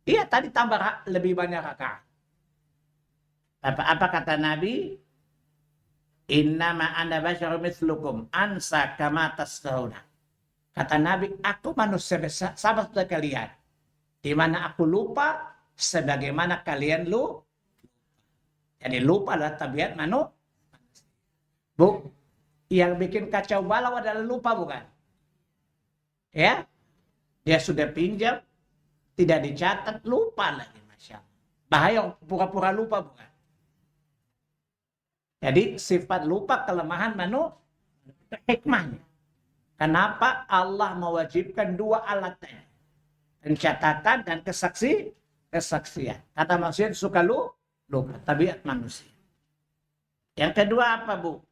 Iya, tadi tambah lebih banyak rakaat. Apa kata Nabi? Innama ana basyarum mitslukum ansa kama tasnauna. Kata Nabi, aku manusia biasa sama seperti kalian. Di mana aku lupa sebagaimana kalian lupa. Jadi lupa adalah tabiat manusia. Bu, yang bikin kacau balau adalah lupa, bukan? Ya, dia sudah pinjam, tidak dicatat, lupa lagi, Masya Allah. Bahaya pura-pura lupa, bukan? Jadi sifat lupa kelemahan manusia, hikmahnya. Kenapa Allah mewajibkan 2 alatnya? Pencatatan dan kesaksian. Kata manusia suka lupa. lupa. Tabiat manusia. Yang kedua apa, Bu?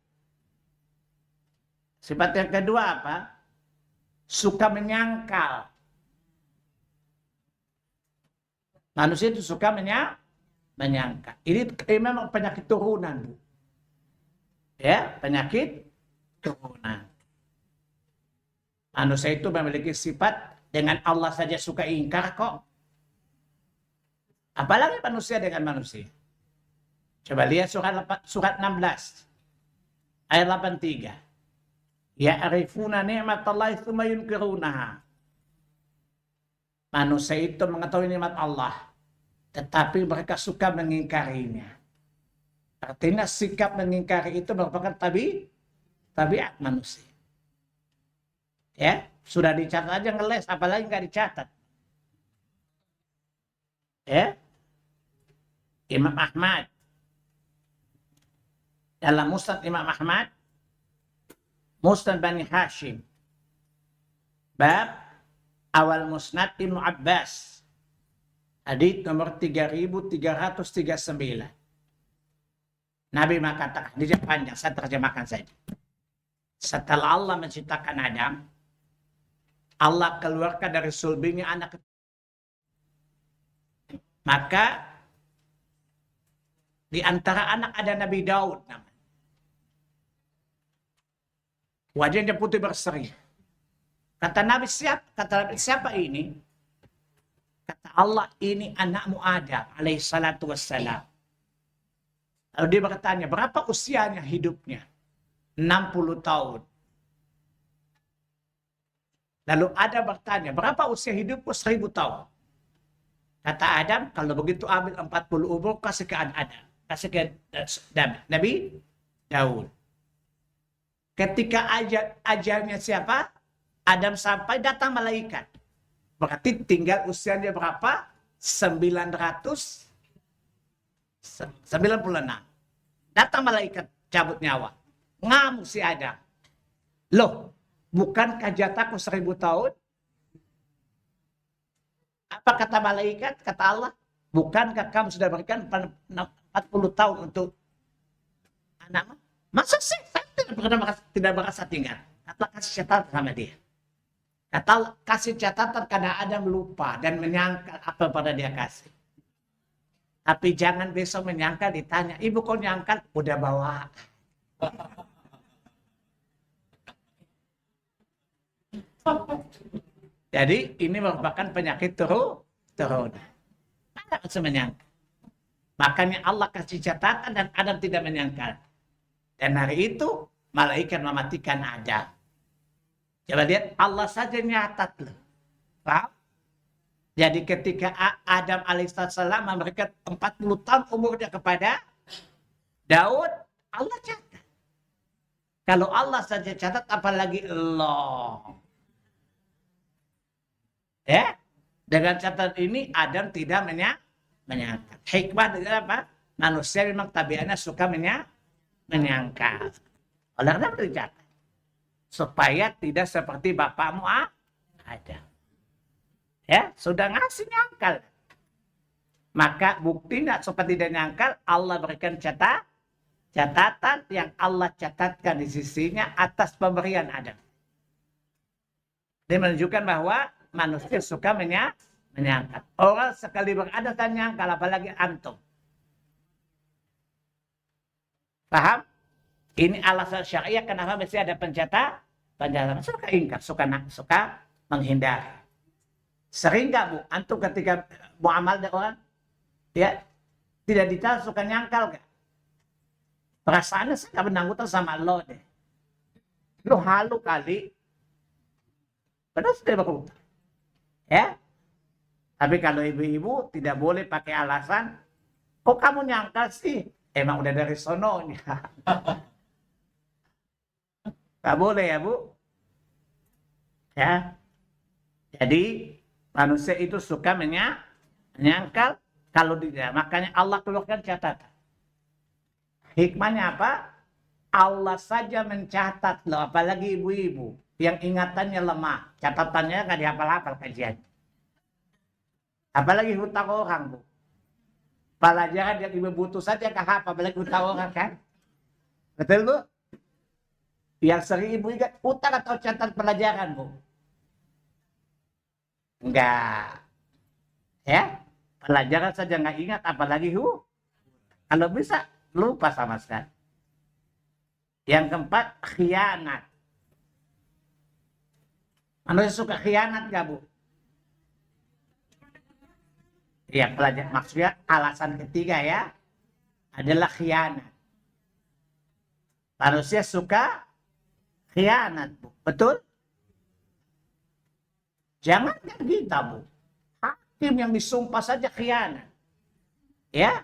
Sifat yang kedua apa? Suka menyangkal. Manusia itu suka menyangkal. Ini memang penyakit turunan, Bu. Ya, penyakit turunan. Manusia itu memiliki sifat dengan Allah saja suka ingkar kok. Apalagi manusia dengan manusia. Coba lihat surat 16 ayat 83. Ya'rifuna ni'matallahi tsumma yunkirunaha. Manusia itu mengetahui nikmat Allah, tetapi mereka suka mengingkarinya. Artinya sikap mengingkari itu merupakan tabiat manusia. Ya, sudah dicatat aja ngeles, apalagi nggak dicatat. Ya, Imam Ahmad dalam Musnad Imam Ahmad, Musnad Bani Hashim, bab awal Musnad Ibnu Abbas, hadits nomor 3339. Nabi mengatakan, ini panjang, saya terjemahkan saja. Setelah Allah menciptakan Adam, Allah keluarkan dari sulbinya anak. Maka di antara anak ada Nabi Daud namanya. Wajahnya putih berseri. Kata Nabi siapa ini? Kata Allah, ini anakmu Adam alaihissalatu wassalam. Lalu dia bertanya, berapa usianya hidupnya? 60 tahun. Lalu Adam bertanya, berapa usia hidupku? 1000 tahun. Kata Adam, kalau begitu ambil 40 umur, kasih ke Adam. Kasih ke Nabi Daud. Ketika ajalnya siapa? Adam sampai, datang malaikat. Berarti tinggal usianya berapa? 996. Datang malaikat cabut nyawa. Ngamuk si Adam. Loh, bukankah jatahku 1000 tahun? Apa kata malaikat? Kata Allah, bukankah kamu sudah berikan 40 tahun untuk anakmu? Masa sih? Tidak merasa tinggal. Kata kasih catatan sama dia. Kata kasih catatan karena Adam lupa dan menyangkal apa pada dia kasih. Tapi jangan besok menyangkal ditanya, ibu kok nyangkal? Udah bawa. Jadi ini merupakan penyakit turunan. Ada bisa menyangkal. Makanya Allah kasih catatan dan Adam tidak menyangkal. Dan hari itu malaikat mematikan Adam. Coba lihat, Allah saja nyatat loh. Paham? Jadi ketika Adam alaihissalam memberikan 40 tahun umurnya kepada Daud, Allah catat. Kalau Allah saja catat, apalagi Allah. Ya, dengan catatan ini Adam tidak menyangkal. Hikmah dari apa? Manusia memang tabiatnya suka menyangkal. Oleh karena itu dicatat. Supaya tidak seperti bapakmu Adam. Ya, sudah ngasih nyangkal. Maka buktinya supaya tidak nyangkal, Allah berikan catatan yang Allah catatkan di sisinya atas pemberian Adam. Dia menunjukkan bahwa manusia suka menyangkal. Orang sekali berada dan nyangkal, apalagi antum. Paham? Ini alasan syariah kenapa mesti ada pencatatan. Suka ingkar, suka menghindari. Sering nggak, Bu? Antum ketika muamal dengan orang, ya tidak dicatat, suka nyangkal nggak? Perasaannya saya nggak menanggutan sama Allah deh. Lu halu kali. Padahal sudah berhutang. Ya. Tapi kalau ibu-ibu tidak boleh pakai alasan, kok kamu nyangkal sih? Emang udah dari sononya. Gak boleh ya, Bu. Ya. Jadi manusia itu suka menyangkal kalau tidak. Makanya Allah keluarkan catatan. Hikmahnya apa? Allah saja mencatat loh, apalagi ibu-ibu yang ingatannya lemah, catatannya nggak dihafal-hafal kajian. Apalagi hutang orang, Bu. Pelajaran yang ibu butuh saja kah apa apalagi utang orang kan? Betul Bu? Yang sering ibu ingat utang atau catatan pelajaran Bu? Enggak. Ya, pelajaran saja nggak ingat apalagi kalau bisa lupa sama sekali. Yang keempat, khianat. Manusia suka khianat nggak Bu? Ya, pelajaran maksudnya alasan ketiga ya adalah khianat. Manusia suka khianat Bu. Betul? Jangan kita Bu. Hakim yang disumpah saja khianat. Ya,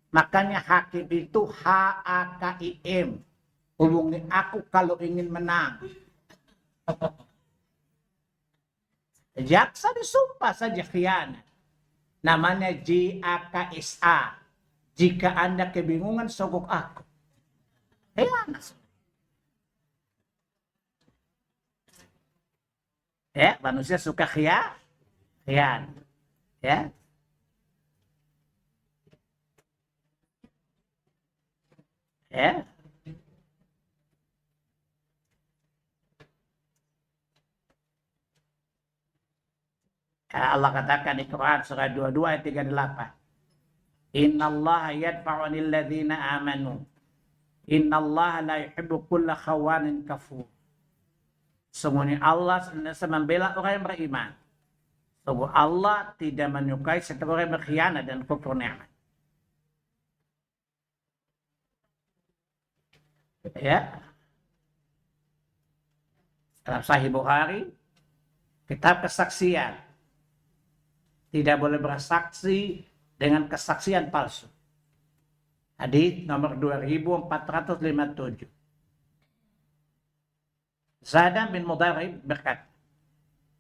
makanya hakim itu HAKIM. Hubungi aku kalau ingin menang. Jaksa disumpah saja khianat. Namanya JAKSA. Jika Anda kebingungan, sogok aku. Khianat. Ya, manusia suka khianat. Ya. Ya. Allah katakan di Quran surah 22 ayat 38. Innallaha yadfa'u 'anil ladzina amanu. Innallaha la yuhibbu kulla khawanin kafur. Sungguhnya Allah senantiasa membela orang yang beriman. Sungguh Allah tidak menyukai setiap orang yang berkhianat dan kufur nikmat. Ya. Dalam Sahih Bukhari, kitab kesaksian. Tidak boleh bersaksi dengan kesaksian palsu. Hadis nomor 2457. Zaid bin Mudarrib berkata,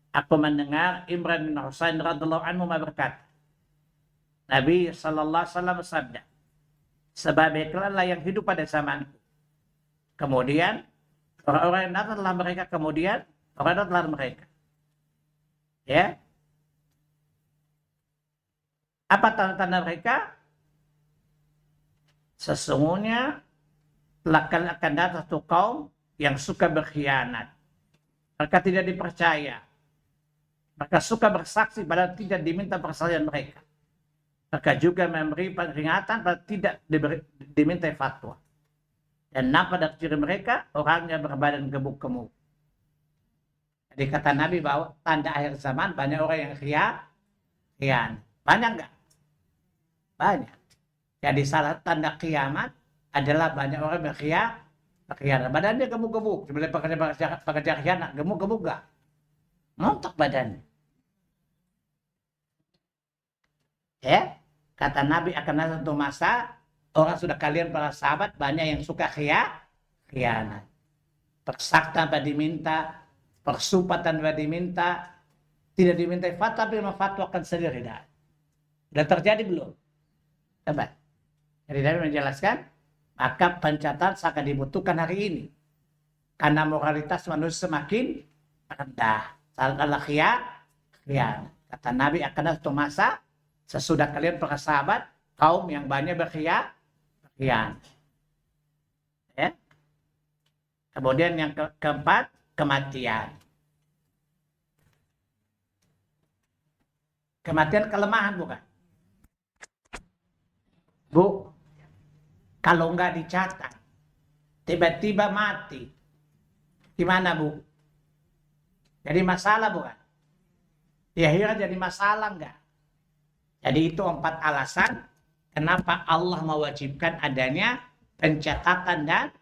aku mendengar Imran bin Husain radhiyallahu anhu berkata, Nabi sallallahu alaihi wasallam bersabda, sebab iklanlah yang hidup pada zamanku. Kemudian orang-orang yang datang setelah mereka, kemudian orang datang setelah mereka. Ya. Apa tanda-tanda mereka? Sesungguhnya akan datang satu kaum yang suka berkhianat. Mereka tidak dipercaya. Mereka suka bersaksi padahal tidak diminta persaksian mereka. Mereka juga memberi peringatan padahal tidak diminta fatwa. Dan nampak dari ciri mereka orangnya berbadan gemuk-gemuk. Jadi kata Nabi bahwa tanda akhir zaman banyak orang yang khianat. Banyak enggak? Banyak. Jadi salah tanda kiamat adalah banyak orang berkhianat. Badannya gemuk-gemuk. Sebenarnya pekerja khianat gemuk-gemuk enggak? Ngontok badannya. Ya, kata Nabi akan ada satu masa orang sudah kalian para sahabat banyak yang suka khianat. Persaksian tanpa diminta, persumpah tanpa diminta, tidak diminta fatwa tapi memfatwakan sendiri. Sudah terjadi belum? Coba. Jadi Nabi menjelaskan, maka pencatatan sangat dibutuhkan hari ini. Karena moralitas manusia semakin rendah. Salah khianat. Kata Nabi akan ada satu masa sesudah kalian para sahabat kaum yang banyak berkhianat. Ya. Kemudian yang keempat, kematian. Kematian kelemahan bukan? Bu, kalau nggak dicatat, tiba-tiba mati. Gimana Bu? Jadi masalah bukan? Di akhirat jadi masalah nggak? Jadi itu 4 alasan kenapa Allah mewajibkan adanya pencatatan dan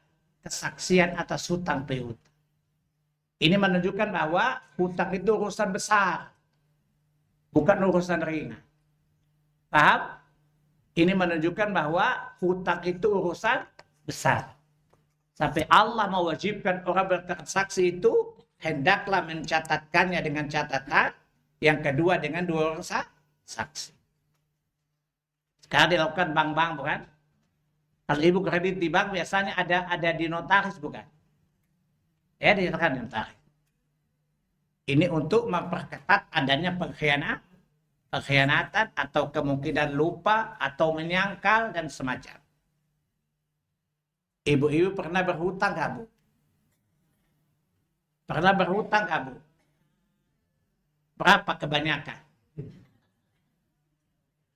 kesaksian atas hutang piutang. Ini menunjukkan bahwa hutang itu urusan besar, bukan urusan ringan. Paham? Ini menunjukkan bahwa hutang itu urusan besar. Sampai Allah mewajibkan orang bertransaksi itu hendaklah mencatatkannya dengan catatan. Yang kedua dengan 2 orang saksi. Sekarang dilakukan bank-bank bukan? Kalau ibu kredit di bank biasanya ada di notaris bukan? Ya dinyatakan di notaris. Ini untuk memperketat adanya pengkhianatan. Pengkhianatan atau kemungkinan lupa atau menyangkal dan semacam. Ibu-ibu pernah berhutang nggak, Bu? Pernah berhutang nggak, Bu? Berapa kebanyakan?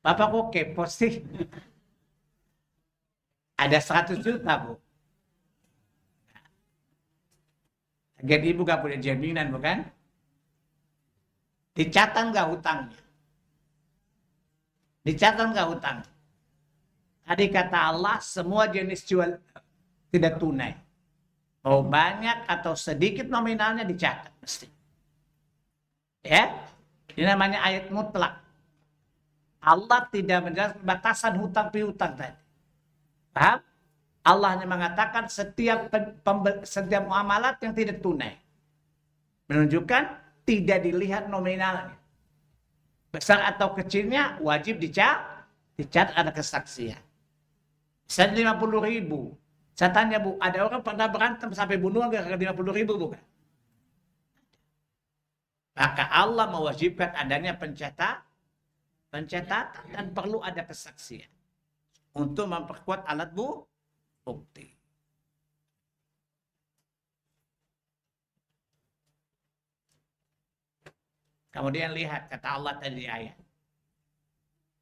Bapak kok kepo sih? Ada 100 juta, Bu. Jadi ibu gak punya jaminan, bukan? Dicatat nggak hutangnya? Dicatat nggak hutang? Tadi kata Allah, semua jenis jual tidak tunai. Mau banyak atau sedikit nominalnya dicatat mesti. Ya, ini namanya ayat mutlak. Allah tidak menjelaskan batasan hutang piutang tadi. Paham? Allah hanya mengatakan setiap muamalat yang tidak tunai. Menunjukkan tidak dilihat nominalnya. Besar atau kecilnya wajib dicatat ada kesaksian. Misalnya 50.000. Saya tanya, Bu, ada orang pernah berantem sampai bunuh gara-gara 50.000 bukan? Maka Allah mewajibkan adanya pencatatan dan perlu ada kesaksian untuk memperkuat alat bukti. Kemudian lihat kata Allah tadi di ayat.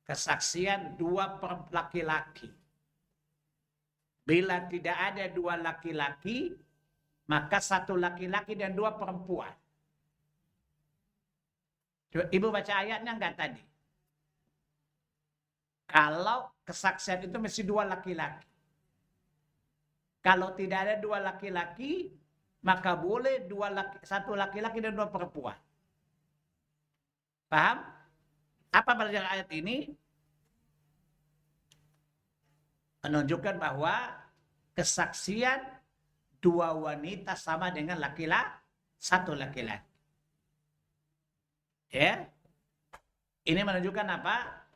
Kesaksian 2 laki-laki. Bila tidak ada 2 laki-laki, maka 1 laki-laki dan 2 perempuan. Ibu baca ayatnya enggak tadi? Kalau kesaksian itu mesti 2 laki-laki. Kalau tidak ada 2 laki-laki, maka boleh 1 laki-laki dan 2 perempuan. Paham? Apa pelajaran ayat ini? Menunjukkan bahwa kesaksian 2 wanita sama dengan 1 laki-laki. Ya. Ini menunjukkan apa?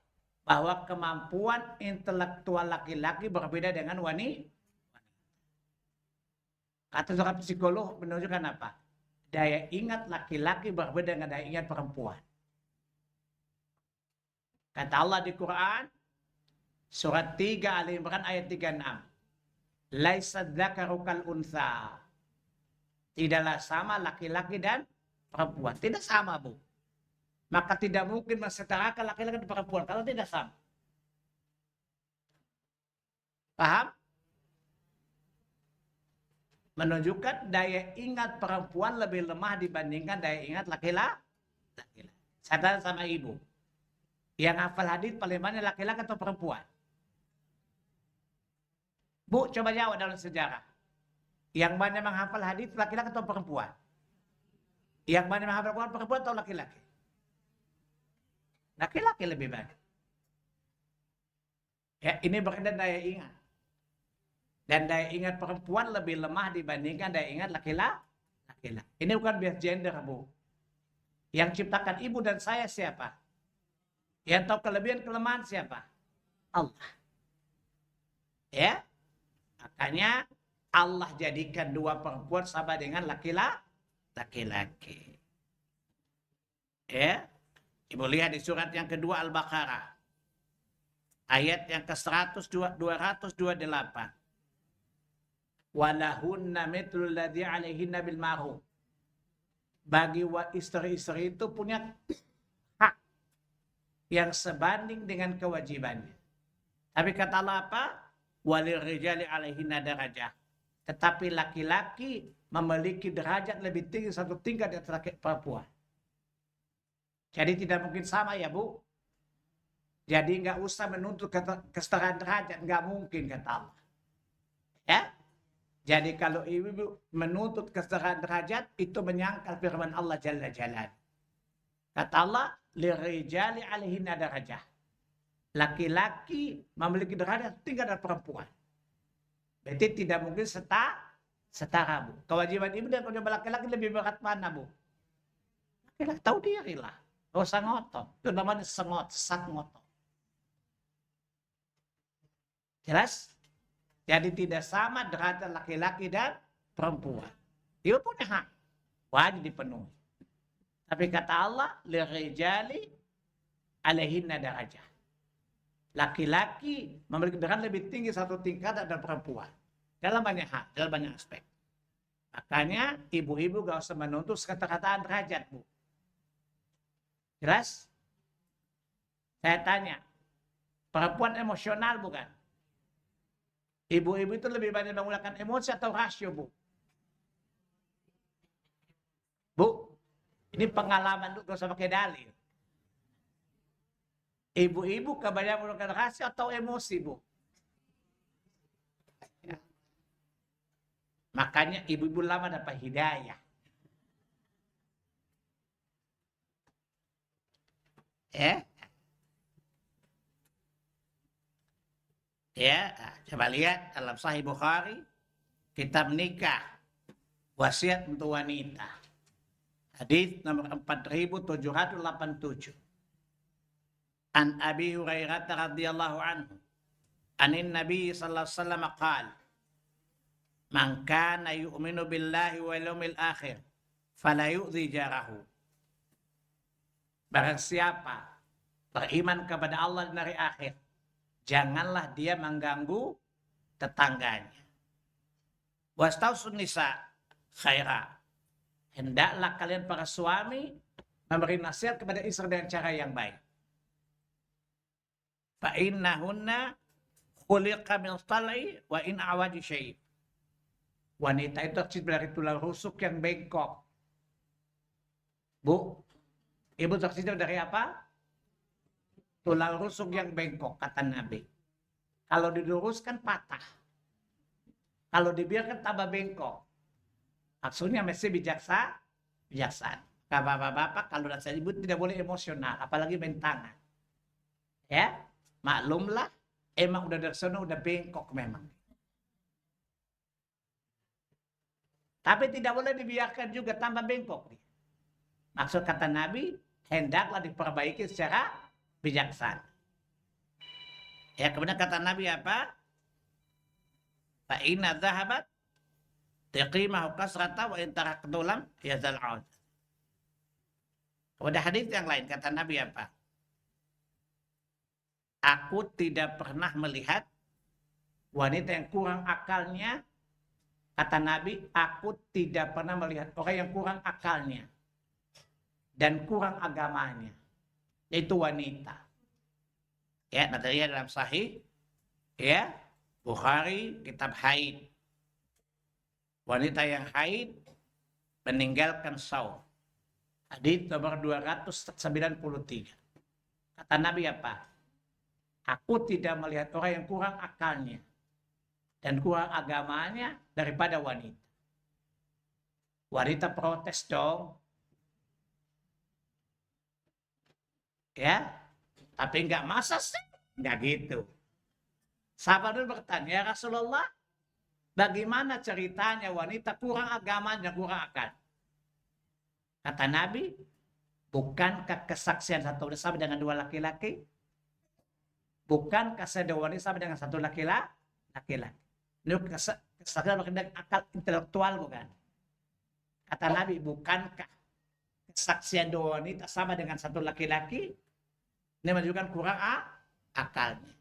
Bahwa kemampuan intelektual laki-laki berbeda dengan wanita. Kata seorang psikolog menunjukkan apa? Daya ingat laki-laki berbeda dengan daya ingat perempuan. Kata Allah di Quran, surat 3 Ali Imran ayat 36. Laisa dzakaru kal untha. Tidaklah sama laki-laki dan perempuan. Tidak sama, Bu. Maka tidak mungkin mensetarakan laki-laki dan perempuan kalau tidak sama. Paham? Menunjukkan daya ingat perempuan lebih lemah dibandingkan daya ingat laki-laki. Saya tanya sama ibu. Yang hafal hadis paling banyak laki-laki atau perempuan? Bu, coba jawab dalam sejarah. Yang banyak menghafal hadis laki-laki atau perempuan? Yang banyak menghafal Quran perempuan atau laki-laki? Laki-laki lebih banyak. Ya, ini berkaitan daya ingat. Dan daya ingat perempuan lebih lemah dibandingkan daya ingat laki-laki. Ini bukan bias gender, Bu. Yang ciptakan ibu dan saya siapa? Yang tahu kelebihan kelemahan siapa? Allah. Ya. Makanya Allah jadikan 2 perempuan sama dengan laki-laki. Ya. Ibu lihat di surat yang kedua Al-Baqarah. Ayat yang ke-100 228. Walahunna mitlul ladzi 'alaihinna bil ma'ruf. Bagi istri-istri itu punya hak yang sebanding dengan kewajibannya. Tapi kata Allah apa? Walil rijali 'alaihinna darajah. Tetapi laki-laki memiliki derajat lebih tinggi 1 tingkat di atas laki perempuan. Jadi tidak mungkin sama ya, Bu. Jadi nggak usah menuntut kesetaraan derajat, nggak mungkin kata Allah. Ya. Jadi kalau ibu menuntut kesetaraan derajat itu menyangkal firman Allah Jalla Jalaluhu. Kata Allah, lirijali 'alaihinna darajah. Laki-laki memiliki derajat tinggi dari perempuan. Berarti tidak mungkin setara, Bu. Kewajiban ibu dan kewajiban laki-laki lebih berat mana, Bu? Laki-laki tahu diri lah. Gak usah ngotot. Itu namanya sesat ngotot. Jelas? Jadi tidak sama derajat laki-laki dan perempuan. Dia punya hak. Wajib dipenuhi. Tapi kata Allah, lirijali alaihinna darajah. Laki-laki memiliki derajat lebih tinggi satu tingkat dari perempuan. Dalam banyak hal, dalam banyak aspek. Makanya ibu-ibu gak usah menuntut kata-kataan derajat, Bu. Jelas? Saya tanya, perempuan emosional bukan? Ibu-ibu itu lebih banyak menggunakan emosi atau rasio, Bu? Bu, ini pengalaman lu, gak usah pakai dalil. Ibu-ibu kebanyakan menggunakan rasio atau emosi, Bu? Ya. Makanya ibu-ibu lama dapat hidayah. Ya. Ya, coba lihat dalam Sahih Bukhari, kitab nikah, wasiat untuk wanita. Hadis nomor 4787. An Abi Hurairah radhiyallahu anhu, anin Nabi sallallahu alaihi wasallam qala, man kana yu'minu billahi wal yawmil akhir fala yu'dhi jarahu. Barang siapa beriman kepada Allah dan hari akhir, janganlah dia mengganggu tetangganya. Wastausun nisa khaira. Hendaklah kalian para suami memberi nasihat kepada istri dengan cara yang baik. Fa innahunna khuliqa min tal'i wa in awaji syai'. Wanita itu tercipta dari tulang rusuk yang bengkok. Bu, ibu tercipta dari apa? Tulang rusuk yang bengkok, kata Nabi. Kalau diluruskan patah. Kalau dibiarkan tambah bengkok. Maksudnya mesti bijaksana. Bapak-bapak kalau nasihat ibu tidak boleh emosional, apalagi main tangan. Ya, maklumlah, emang udah dari sana udah bengkok memang. Tapi tidak boleh dibiarkan juga tambah bengkok. Maksud kata Nabi, hendaklah diperbaiki secara bijaksana. Ya, kemudian kata Nabi apa? Fa inna dhahabat tiqimahu kasrata wa in taraktu lam yazal 'aud. Ada hadis yang lain kata Nabi apa? Aku tidak pernah melihat wanita yang kurang akalnya. Kata Nabi, aku tidak pernah melihat orang yang kurang akalnya dan kurang agamanya, yaitu wanita. Ya, nanti dalam Sahih, ya, Bukhari, kitab haid. Wanita yang haid meninggalkan saum. Hadis nomor 293. Kata Nabi apa? Aku tidak melihat orang yang kurang akalnya dan kurang agamanya daripada wanita. Wanita protes dong. Ya, tapi enggak masa sih. Enggak gitu. Sahabat dulu bertanya, ya Rasulullah, bagaimana ceritanya wanita kurang agama dan kurang akal? Kata Nabi, bukankah kesaksian satu sama dengan dua laki-laki? Bukankah dua wanita sama dengan satu laki-laki? Ini kesaksian dengan akal intelektual bukan? Kata Nabi, bukankah kesaksian dua wanita sama dengan satu laki-laki? Ini menunjukkan kurang akalnya.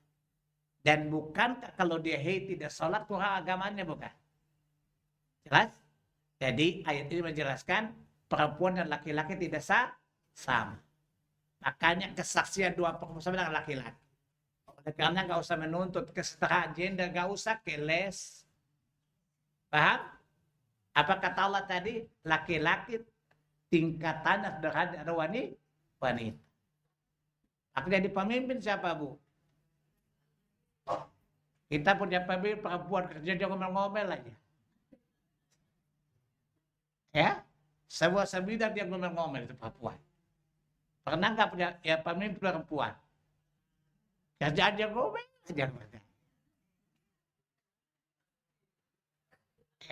Dan bukankah kalau dia tidak sholat kurang agamanya bukan? Jelas? Jadi ayat ini menjelaskan perempuan dan laki-laki tidak sama. Makanya kesaksian dua perempuan sama dengan laki-laki. Oleh karena nggak usah menuntut kesetaraan gender, nggak usah keles. Paham? Apa kata Allah tadi? Laki-laki tingkatan derajat wanita. Aku jadi pemimpin siapa, Bu? Kita punya pemimpin perempuan kerja dia ngomel-ngomel aja. Ya, sebuah sebidang dia ngomel-ngomel itu perempuan. Pernah nggak punya ya pemimpin perempuan? Kerjaan dia ngomel aja.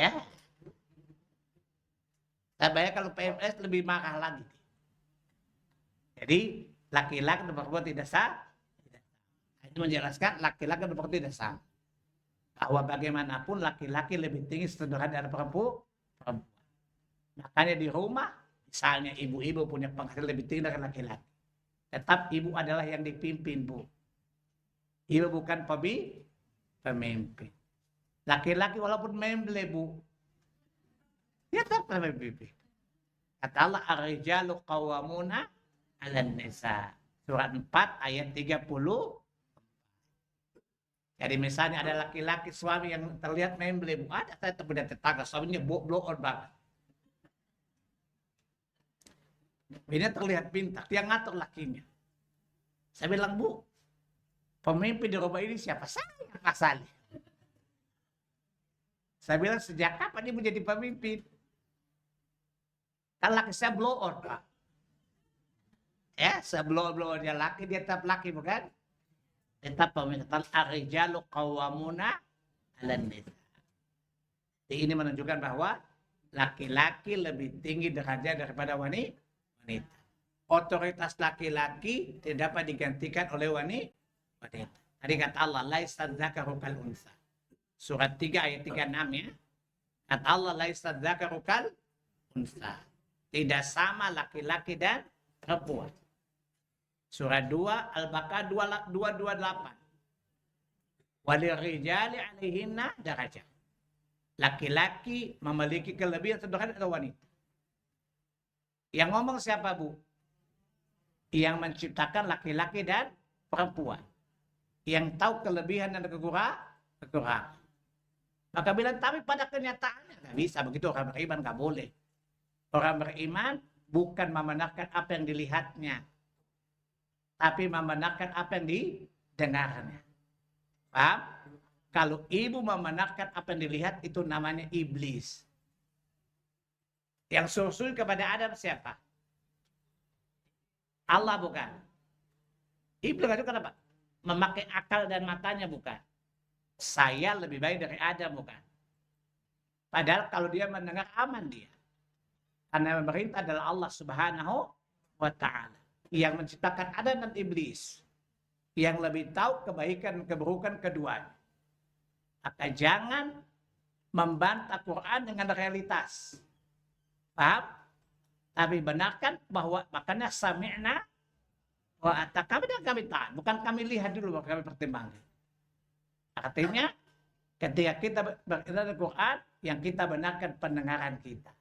Ya. Saya bayar kalau PMS lebih marah lagi. Jadi laki-laki dan perempuan tidak sama. Itu menjelaskan laki-laki dan perempuan tidak sama. Bahwa bagaimanapun laki-laki lebih tinggi sederhana dari perempuan. Makanya di rumah, misalnya ibu-ibu punya penghasilan lebih tinggi dari laki-laki. Tetap ibu adalah yang dipimpin, Bu. Ibu bukan pemimpin. Laki-laki walaupun memble, Bu, dia tetap pemimpin. Kata Allah, ar-rijalu qawwamuna 'alan nisa. Surat 4 ayat 30. Jadi misalnya ada laki-laki suami yang terlihat memble, Bu. Ada saya temukan tetangga suaminya blow on banget. Ini terlihat pintar, dia ngatur lakinya. Saya bilang, Bu, pemimpin di rumah ini siapa? Saya, Pak Salih. Saya bilang, sejak kapan dia menjadi pemimpin? Kan laki saya blow on, Pak. Ya, saya blow on dia laki, dia tetap laki, bukan? Tetap pemimpin. Ar-rijalu qawwamuna 'alan nisa. Ini menunjukkan bahwa laki-laki lebih tinggi derajat daripada wanita. Otoritas laki-laki tidak dapat digantikan oleh wanita. Tadi kata Allah, laisa dzakaru kal unsa. Surat 3 ayat 36 ya. Kata Allah, laisa dzakaru kal unsa. Tidak sama laki-laki dan perempuan. Surat 2 Al-Baqarah 228. Walirijali 'alaihinna darajah. Laki-laki memiliki kelebihan sederhana atau wanita. Yang ngomong siapa, Bu? Yang menciptakan laki-laki dan perempuan. Yang tahu kelebihan dan kekurangan. Maka bilang, tapi pada kenyataannya nggak bisa begitu. Orang beriman nggak boleh. Orang beriman bukan membenarkan apa yang dilihatnya, tapi membenarkan apa yang didengarnya. Paham? Kalau ibu membenarkan apa yang dilihat, itu namanya iblis. Yang susul kepada Adam siapa? Allah bukan. Iblis itu kenapa? Memakai akal dan matanya bukan. Saya lebih baik dari Adam bukan. Padahal kalau dia mendengar aman dia. Karena pemerintah adalah Allah Subhanahu wa Ta'ala yang menciptakan Adam dan iblis, yang lebih tahu kebaikan dan keburukan keduanya. Maka jangan membantah Quran dengan realitas. Paham? Tapi benarkan bahwa makanya sami'na wa ata'na, kami dan kami taat. Bukan kami lihat dulu, baru kami pertimbangkan. Artinya ketika kita beriman dengan Quran, yang kita benarkan pendengaran kita.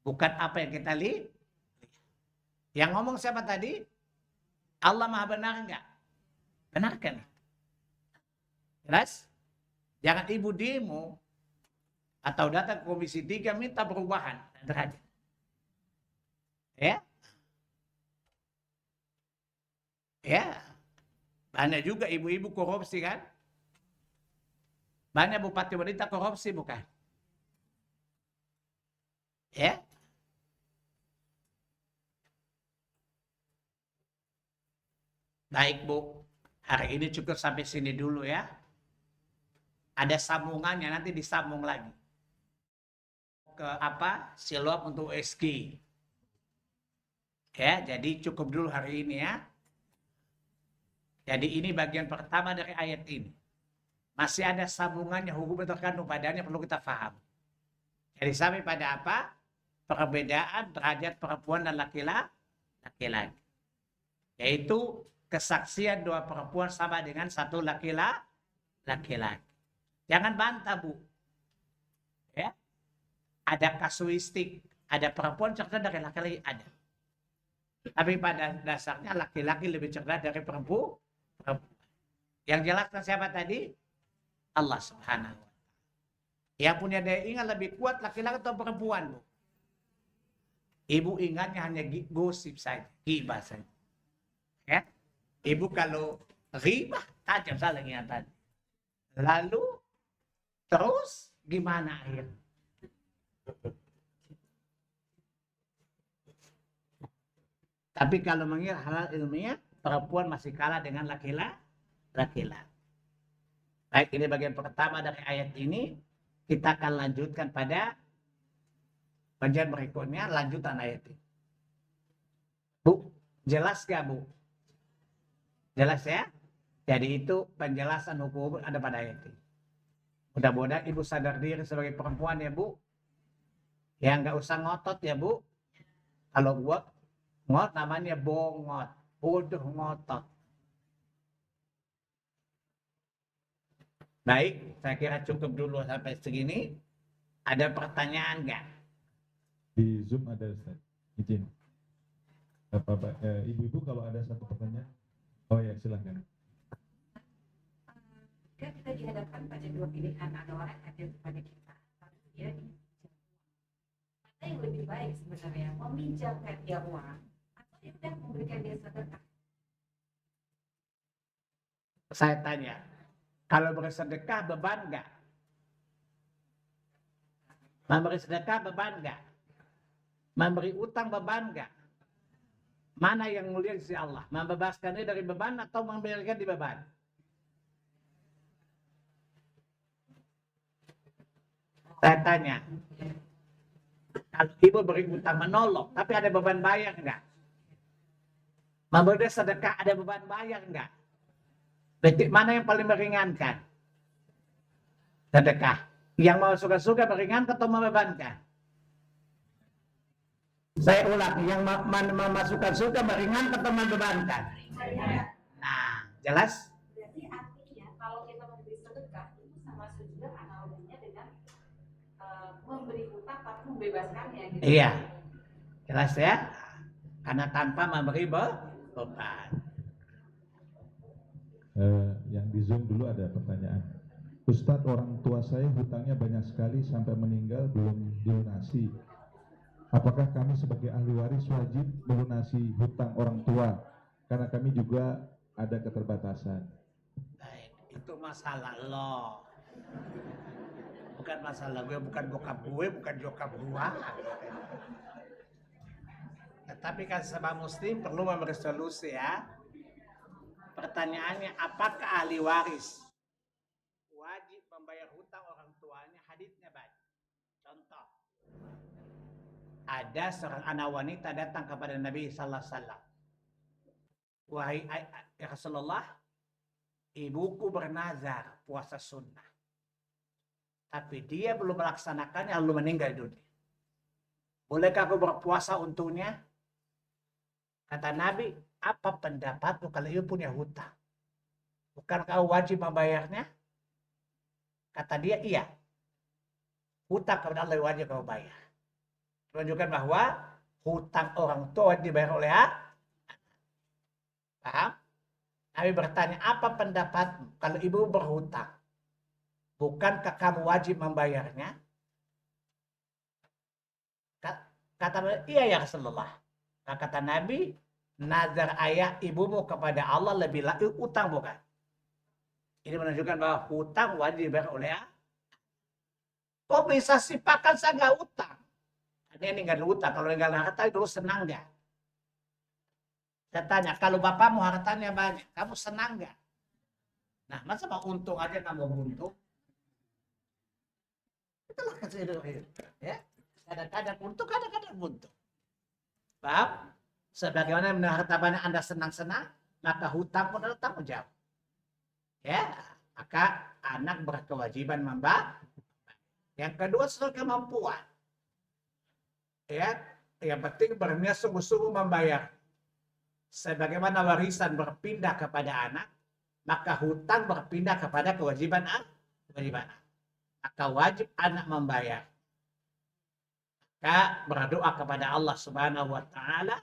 Bukan apa yang kita lihat. Yang ngomong siapa tadi? Allah Maha benar enggak? Benarkan. Jelas? Jangan ibu demo atau datang ke Komisi 3 minta perubahan derajat. Ya. Ya. Banyak juga ibu-ibu korupsi kan? Banyak bupati wanita korupsi bukan? Ya. Baik Bu, hari ini cukup sampai sini dulu ya. Ada sambungannya, nanti disambung lagi. Ke apa? Siluap untuk USG. Ya, jadi cukup dulu hari ini ya. Jadi ini bagian pertama dari ayat ini. Masih ada sambungannya, hukum yang terkandung padanya perlu kita paham. Jadi sampai pada apa? Perbedaan derajat perempuan dan laki-laki. Yaitu kesaksian dua perempuan sama dengan satu laki-laki. Jangan bantah, Bu. Ya. Ada kasuistik, ada perempuan cerdas dari laki-laki, ada. Tapi pada dasarnya laki-laki lebih cerdas dari perempuan. Yang jelaskan siapa tadi? Allah Subhanahu wa Ta'ala. Yang punya daya ingat lebih kuat laki-laki atau perempuan, Bu? Ibu ingatnya hanya gosip saja, ghibah saja. Ya. Ibu kalau ghibah, tajam saja ingatan. Lalu terus gimana akhirnya? Tapi kalau mengira halal ilmiah, perempuan masih kalah dengan laki-laki. Baik, ini bagian pertama dari ayat ini. Kita akan lanjutkan pada bagian berikutnya, lanjutan ayat ini. Bu, jelas gak Bu? Jelas ya? Jadi itu penjelasan hukum ada pada ayat ini. Mudah-mudahan Ibu sadar diri sebagai perempuan ya Bu. Ya nggak usah ngotot ya Bu. Kalau buat ngot namanya bongot. Udah ngotot. Baik, saya kira cukup dulu sampai segini. Ada pertanyaan nggak? Di Zoom ada Ustaz. Izin. Ibu-ibu kalau ada satu pertanyaan. Oh ya, silahkan. Kita dihadapkan pada dua pilihan, ada orang yang ada kepada kita, tapi dia mana yang lebih baik sebenarnya, meminjamkan dia uang atau dia udah memberikan dia sedekah? Saya tanya, kalau bersedekah beban nggak? Memberi sedekah beban nggak? Memberi utang beban nggak? Mana yang mulia di sisi Allah? Membebaskan dia dari beban atau memberikan di beban? Saya tanya, kalau ibu beri utang menolong, tapi ada beban bayar nggak? Memberi sedekah ada beban bayar nggak? Berarti mana yang paling meringankan? Sedekah. Yang mau suka-suka meringankan atau membebankan? Saya ulang, yang memasukkan surga meringankan atau membebankan? Nah, jelas? Berarti artinya kalau kita memberi sedekah itu sama saja analoginya dengan memberi utang tapi membebaskannya gitu. Iya, jelas ya? Karena tanpa memberi beban. Yang di Zoom dulu ada pertanyaan. Ustadz, orang tua saya hutangnya banyak sekali sampai meninggal belum dilunasi. Apakah kami sebagai ahli waris wajib melunasi hutang orang tua? Karena kami juga ada keterbatasan. Baik, itu masalah lo. Bukan masalah gue, bukan bokap gue, bukan nyokap gue. Tetapi kan sama muslim perlu memberi solusi ya. Pertanyaannya, apakah ahli waris wajib membayar hutang orang tuanya? Hadisnya baik. Contoh, ada seorang anak wanita datang kepada Nabi Sallallahu Alaihi Wasallam. Wahai ya Rasulullah, ibuku bernazar puasa sunnah, tapi dia belum melaksanakannya lalu meninggal dunia. Bolehkah aku berpuasa untuknya? Kata Nabi, apa pendapatmu kalau ibu punya hutang? Bukankah kau wajib membayarnya? Kata dia, iya. Hutang kepada Allah wajib kau bayar. Menunjukkan bahwa hutang orang tua dibayar oleh anak. Paham? Nabi bertanya, apa pendapatmu kalau ibu berhutang? Bukankah kamu wajib membayarnya? Kata Nabi, iya ya Rasulullah. Nah, kata Nabi, nazar ayah ibumu kepada Allah lebih lagi utang bukan? Ini menunjukkan bahwa hutang wajib dibayar oleh anak. Kok bisa sih pakan saya nggak utang? Ini nggak ada utang. Kalau nggak ada harta dulu senang nggak? Saya tanya, kalau bapakmu hartanya banyak, kamu senang nggak? Nah, masa mau untung aja nggak mau untung? Itulah kehidupan. Ya, kadang-kadang untung, kadang-kadang buntung. Paham? Sebagaimana harta banyak Anda senang-senang, maka hutang pun adalah tanggung jawab. Ya, maka anak berkewajiban membayar. Yang kedua, sesuai kemampuan. Ya, yang penting berniat sungguh-sungguh membayar. Sebagaimana warisan berpindah kepada anak, maka hutang berpindah kepada kewajiban anak. Maka wajib anak membayar. Maka berdoa kepada Allah Subhanahu wa taala,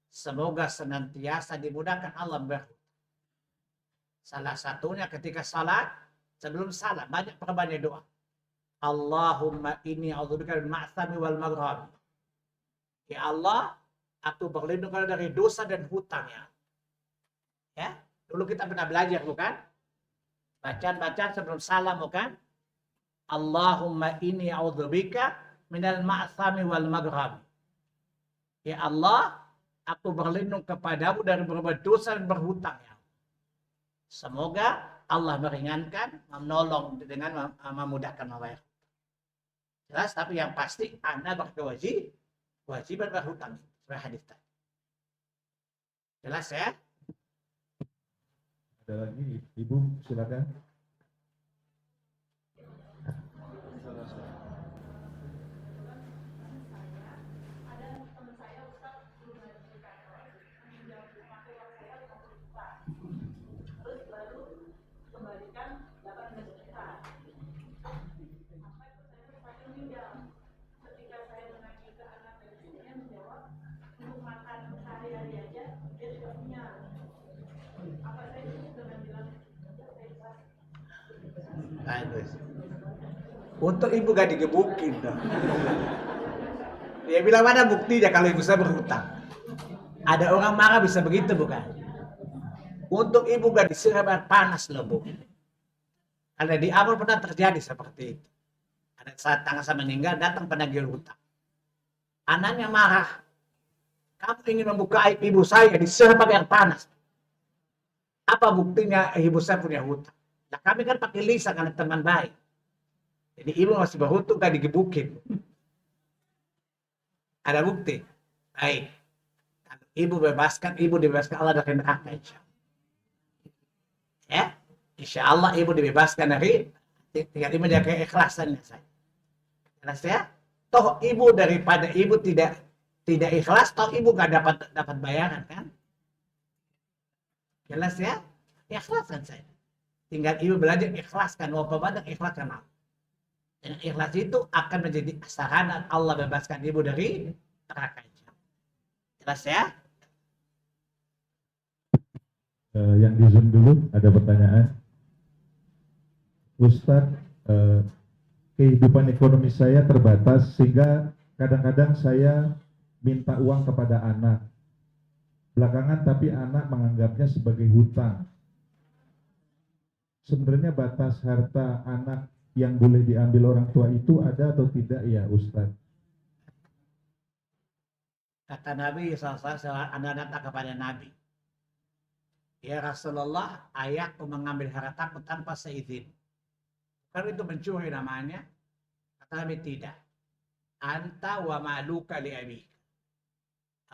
semoga senantiasa dimudahkan Allah berhutang. Salah satunya ketika salat, sebelum salat banyak doa. Allahumma inni a'udzubika min ma'tsami wal maghrami. Ya Allah, aku berlindung dari dosa dan hutang ya. Ya, dulu kita pernah belajar bukan? Bacaan sebelum salam bukan? Allahumma inni a'udzubika minal ma'tsami wal maghrami. Ya Allah, aku berlindung kepadamu dari berbuat dosa dan berhutang ya. Semoga Allah meringankan, menolong dengan memudahkan membayar. Jelas, tapi yang pasti Anda berkewajiban berhutang. Sebagai hadis tadi. Jelas ya? Ada lagi, Ibu silakan. Bagus. Untuk ibu gak digebukin dong. Dia bilang mana buktinya kalau ibu saya berhutang. Ada orang marah bisa begitu bukan? Untuk ibu gak disiram air panas loh bu. Karena di awal pernah terjadi seperti itu. Ada saat tangan saya meninggal datang penagih hutang. Anaknya marah. Kamu ingin membuka aib ibu saya disiram pakai air panas. Apa buktinya ibu saya punya hutang? Nah kami kan pakai lisan karena teman baik. Jadi ibu masih berhutang gak digebukin. Ada bukti. Baik. Kalau ibu dibebaskan Allah dari neraka insya Allah. Ya, insya Allah ibu dibebaskan dari tinggal ibu jaga keikhlasannya saya. Jelas ya? Toh ibu daripada ibu tidak ikhlas, toh ibu gak dapat bayaran kan? Jelas ya? Ikhlaskan saya. Tinggal ibu belajar ikhlaskan, walaupun banyak ikhlaskan Allah. Dan ikhlas itu akan menjadi sarana Allah bebaskan ibu dari neraka. Jelas ya? Yang di Zoom dulu ada pertanyaan. Ustadz, kehidupan ekonomi saya terbatas sehingga kadang-kadang saya minta uang kepada anak. Belakangan tapi anak menganggapnya sebagai hutang. Sebenarnya batas harta anak yang boleh diambil orang tua itu ada atau tidak ya Ustadz? Kata Nabi SAW, anda datang kepada Nabi. Ya Rasulullah, ayahku mengambil hartaku tanpa seizin. Karena itu mencuri namanya. Kata Nabi tidak. Anta wa maluka li abik.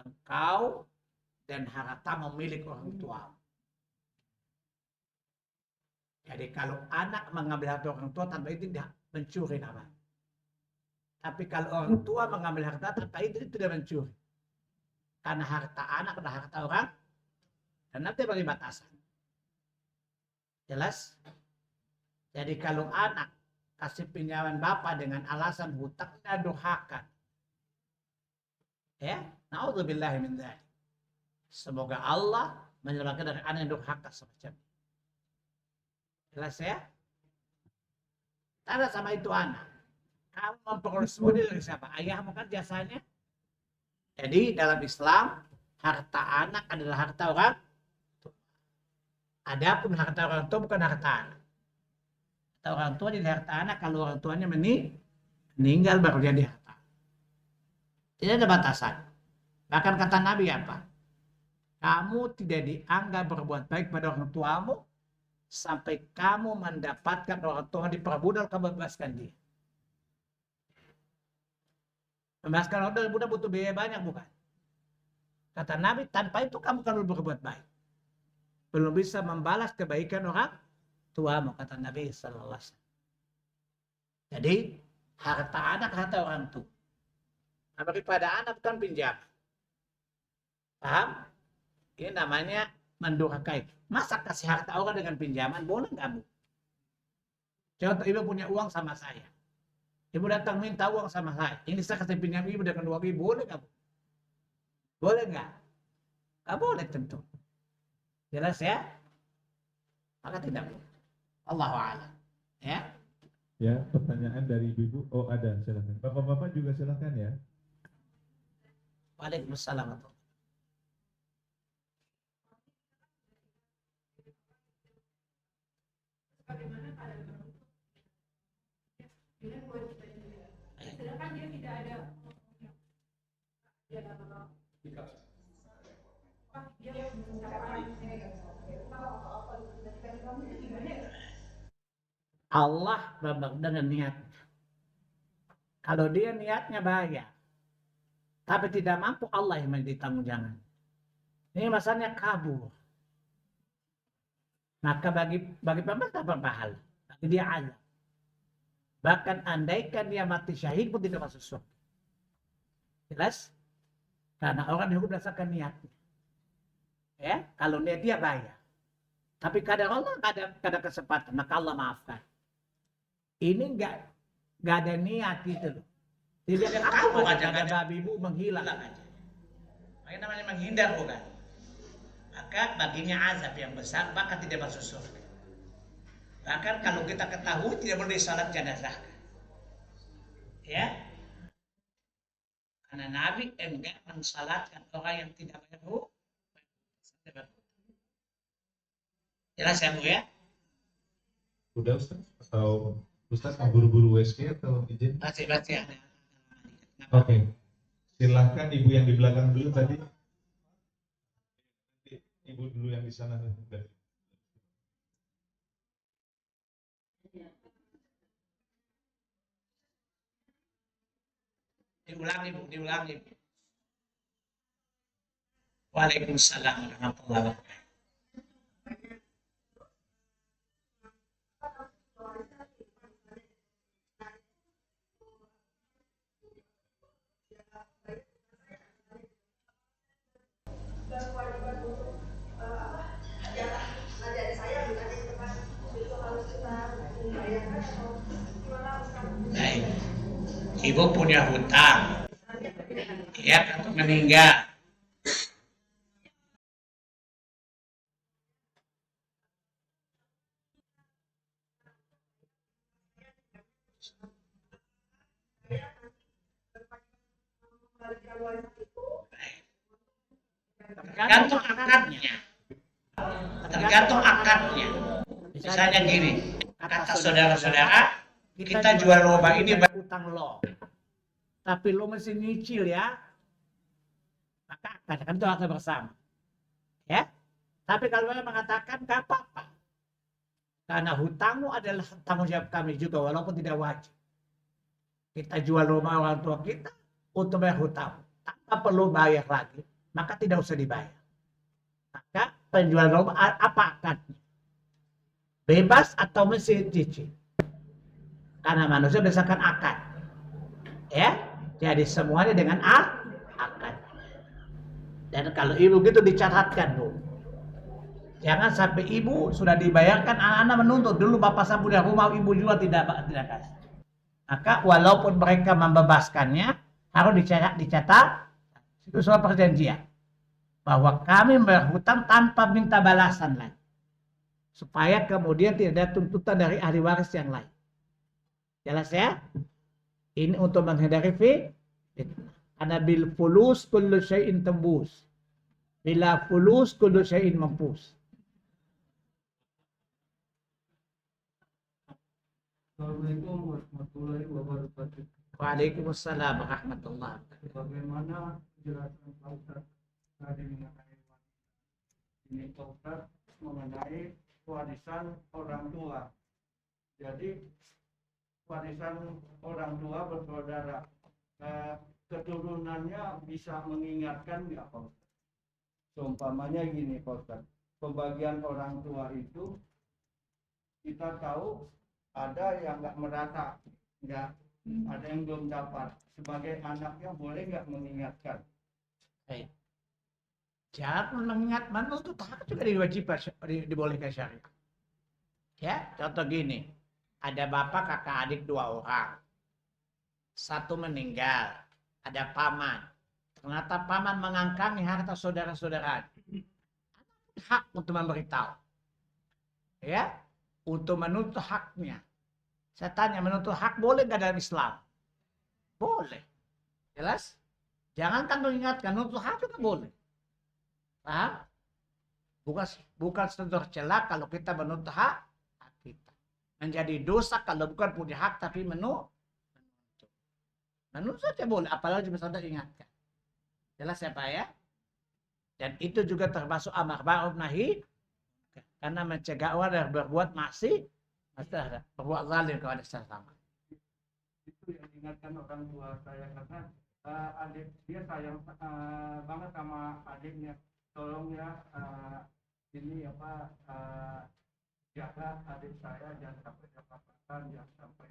Engkau dan hartamu milik orang tua. Jadi kalau anak mengambil harta orang tua tanpa izin dia mencuri namanya. Tapi kalau orang tua mengambil harta tanpa izin itu tidak mencuri. Karena harta anak adalah harta orang dan nanti bagi batasan. Jelas? Jadi kalau anak kasih pinjaman bapak dengan alasan hutangnya durhaka. Ya, naudzubillahi min dzalik. Semoga Allah menyelamatkan dari anak yang durhaka semacam ini. Jelas ya? Tanda sama itu anak. Kamu memperoleh semua dari siapa? Ayahmu kan jasanya. Jadi dalam Islam, harta anak adalah harta orang tua. Adapun harta orang tua bukan harta anak. Harta orang tua jadi harta anak kalau orang tuanya meninggal baru jadi harta. Tidak ada batasan. Bahkan kata Nabi apa? Kamu tidak dianggap berbuat baik pada orang tuamu sampai kamu mendapatkan orang tua diperbudak, kamu bebaskan dia. Membebaskan orang dari budak butuh biaya banyak bukan? Kata Nabi, tanpa itu kamu kan berbuat baik. Belum bisa membalas kebaikan orang tuamu, kata Nabi sallallahu alaihi wasallam. Jadi harta anak harta orang tua. Nah, daripada anak bukan pinjaman. Paham? Ini namanya mendurhakai. Masa kasih harta orang dengan pinjaman? Boleh nggak bu? Contoh ibu punya uang sama saya. Ibu datang minta uang sama saya. Ini saya kasih pinjam ibu dengan uang ibu. Boleh nggak bu? Boleh nggak? Nggak boleh tentu. Jelas ya? Maka tidak bu. Allahu a'lam. Ya? Ya, pertanyaan dari ibu. Oh ada, silakan. Bapak-bapak juga silakan ya. Waalaikumsalam. Sedangkan dia tidak ada Allah dengan niat. Kalau dia niatnya bayar, tapi tidak mampu, Allah yang menjadi tanggung jawab. Ini masalahnya kabur. Maka bagi pemerintah berpahala, bagi dia azab. Bahkan andaikan dia mati syahid pun tidak masuk surga. Jelas? Karena orang dihukum berdasarkan niatnya. Ya, kalau dia bayar. Tapi kadang Allah nggak ada kesempatan, maka Allah maafkan. Ini nggak ada niat gitu loh. Tidak ada kamu aja, nggak ada babi ibu menghilang aja. Makanya namanya menghindar bukan? Maka baginya azab yang besar, maka tidak masuk surga. Bahkan kalau kita ketahui tidak boleh salat jenazah. Ya, karena Nabi enggak mensalatkan orang yang tidak bayar hutang. Jelas ya Bu ya? Udah Ustaz? Atau Ustaz mau buru-buru WSG atau izin? Masih ada. Oke. Silahkan ibu yang di belakang dulu tadi. Ibu dulu yang di sana. Diulangi. Waalaikumsalam warahmatullahi wabarakatuh. Baik. Ibu punya hutang. Ya, atau meninggal. Tergantung akadnya. Misalnya gini, kata saudara-saudara, kita jual rumah ini utang lo. Tapi lo mesti nyicil ya. Maka kadang itu akan bersama. Ya. Tapi kalau mereka mengatakan gak apa-apa. Karena hutangmu adalah tanggung jawab kami juga walaupun tidak wajib. Kita jual rumah orang tua kita untuk bayar hutang. Tanpa perlu bayar lagi, maka tidak usah dibayar. Maka penjual rumah apa akadnya? Bebas atau mesti cicil? Karena manusia berdasarkan akad. Ya, jadi semuanya dengan akad. Dan kalau ibu gitu dicatatkan Bu. Jangan sampai ibu sudah dibayarkan, anak-anak menuntut dulu bapak saya punya rumah, ibu juga tidak kasih. Maka walaupun mereka membebaskannya, harus dicatat itu soal perjanjian bahwa kami berhutang tanpa minta balasan lagi, supaya kemudian tidak ada tuntutan dari ahli waris yang lain. Jelas ya? Ini untuk menghindari fitnah. Karena bil fulus kullu syai'in tembus. Bila fulus kullu syai'in mampus. Assalamualaikum warahmatullahi wabarakatuh. Waalaikumsalam warahmatullahi wabarakatuh. Bagaimana penjelasan Pak Ustaz tadi mengenai ini Pak Ustaz mengenai warisan orang tua. Jadi warisan orang tua bersaudara, keturunannya bisa mengingatkan nggak Pak Ustaz? Seumpamanya gini Pak Ustaz, pembagian orang tua itu kita tahu ada yang nggak merata, nggak ada yang belum dapat. Sebagai anaknya boleh nggak mengingatkan? Baik. Jangan mengingat menuntut hak juga diwajibkan, dibolehkan syariat. Ya, contoh gini, ada bapak kakak adik 2 orang, satu meninggal, ada paman. Ternyata paman mengangkangi harta saudara-saudara. Hak untuk memberitahu, ya, untuk menuntut haknya. Saya tanya, menuntut hak boleh nggak dalam Islam? Boleh. Jelas? Jangankan mengingatkan, menuntut hak juga boleh. Paham? Bukan tercela kalau kita menuntut hak kita. Menjadi dosa kalau bukan punya hak tapi menuntut. Menuntut saja boleh, apalagi misalnya ingatkan. Jelas ya Pak ya? Dan itu juga termasuk amar ma'ruf nahi, karena mencegah orang yang berbuat masih ada berbuat zalim kepada sesama. Itu yang diingatkan orang tua saya, karena adik dia sayang banget sama adiknya. Tolong ya, ini apa, jaga adik saya, jangan sampai apa-apaan, jangan sampai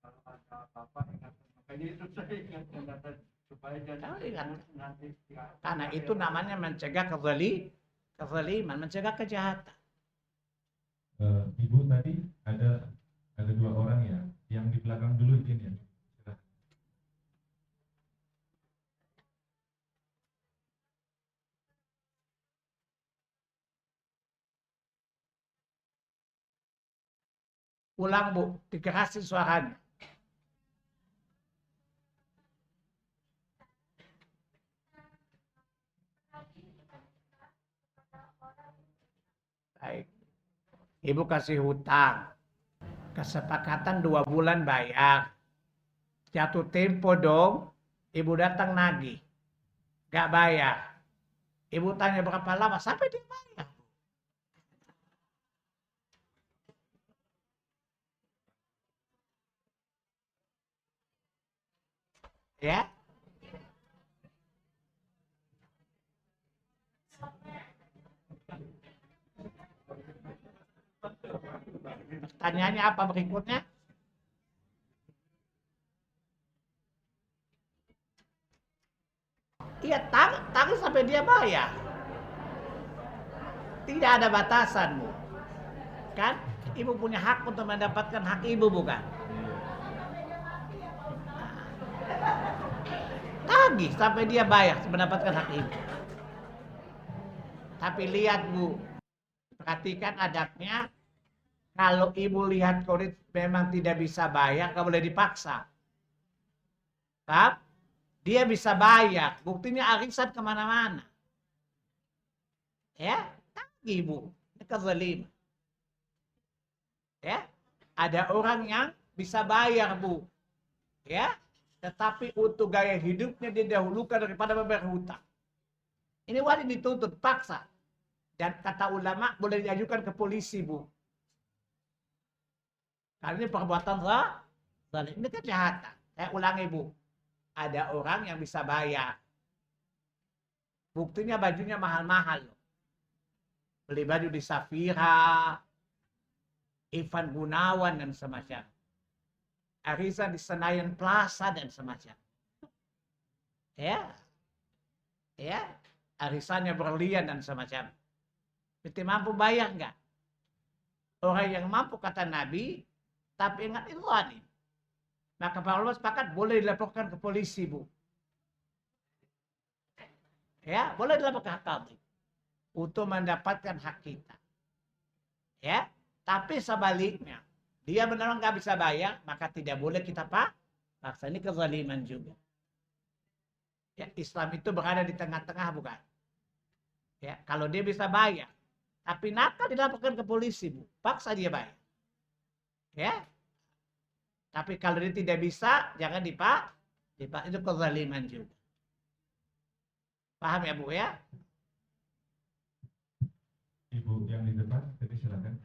kalau ada apa-apa ingatkan. Makanya itu saya ingatkan supaya jangan nanti. Karena itu namanya mencegah kezaliman, mencegah kejahatan. Ibu tadi ada dua orang ya, yang di belakang dulu izin ya. Silahkan. Ulang Bu, dikerasin suaranya. Baik. Ibu kasih hutang. Kesepakatan 2 bulan bayar. Jatuh tempo dong, ibu datang nagih. Gak bayar. Ibu tanya berapa lama, sampai dia bayar. Ya. Pertanyaannya apa berikutnya? Iya, tarik sampai dia bayar. Tidak ada batasan, Bu. Kan? Ibu punya hak untuk mendapatkan hak ibu, bukan? Tagih sampai dia bayar mendapatkan hak ibu. Tapi lihat, Bu. Perhatikan adabnya. Kalau ibu lihat kulit memang tidak bisa bayar, nggak boleh dipaksa. Paham? Dia bisa bayar. Buktinya arisan kemana-mana. Ya, tagih Bu. Ini kezaliman. Ya, ada orang yang bisa bayar Bu. Ya, tetapi untuk gaya hidupnya dia dahulukan daripada membayar hutang. Ini wajib dituntut paksa. Dan kata ulama boleh diajukan ke polisi Bu. Karena ini perbuatan zalim. Ini kejahatan. Saya ulangi Bu. Ada orang yang bisa bayar. Buktinya bajunya mahal-mahal. Beli baju di Safira, Ivan Gunawan dan semacam. Arisan di Senayan Plaza dan semacam. Ya. Ya. Arisannya berlian dan semacam. Kita mampu bayar enggak? Orang yang mampu kata Nabi, tapi ingat itu zalim. Maka para ulama sepakat boleh dilaporkan ke polisi, Bu. Ya, boleh dilaporkan ke polisi untuk mendapatkan hak kita. Ya, tapi sebaliknya, dia benar nggak bisa bayar, maka tidak boleh kita paksa. Ini kezaliman juga. Ya, Islam itu berada di tengah-tengah, bukan? Ya, kalau dia bisa bayar, tapi nakal dilaporkan ke polisi, Bu. Paksa dia bayar. Ya. Tapi kalau dia tidak bisa, jangan itu kezaliman juga. Paham ya Bu ya? Ibu yang di depan, jadi silakan.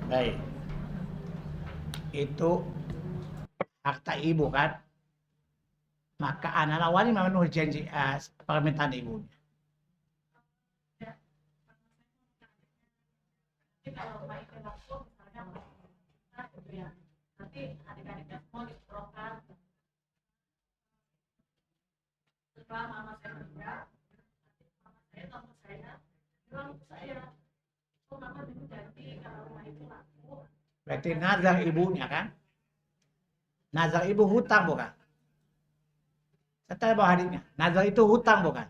Baik. Itu harta ibu kan. Maka anak wajib memenuhi janji permintaan ibunya. Kalau baik langsung, misalnya, ya, nanti adik-adiknya semua diperlukan. Setelah mama saya kerja, mama saya tamu saya, bilang ke saya, oh mama dulu janji kalau rumah itu laku. Berarti nazar ibunya kan? Nazar ibu hutang bukan? Setelah bawa hadisnya, nazar itu hutang bukan?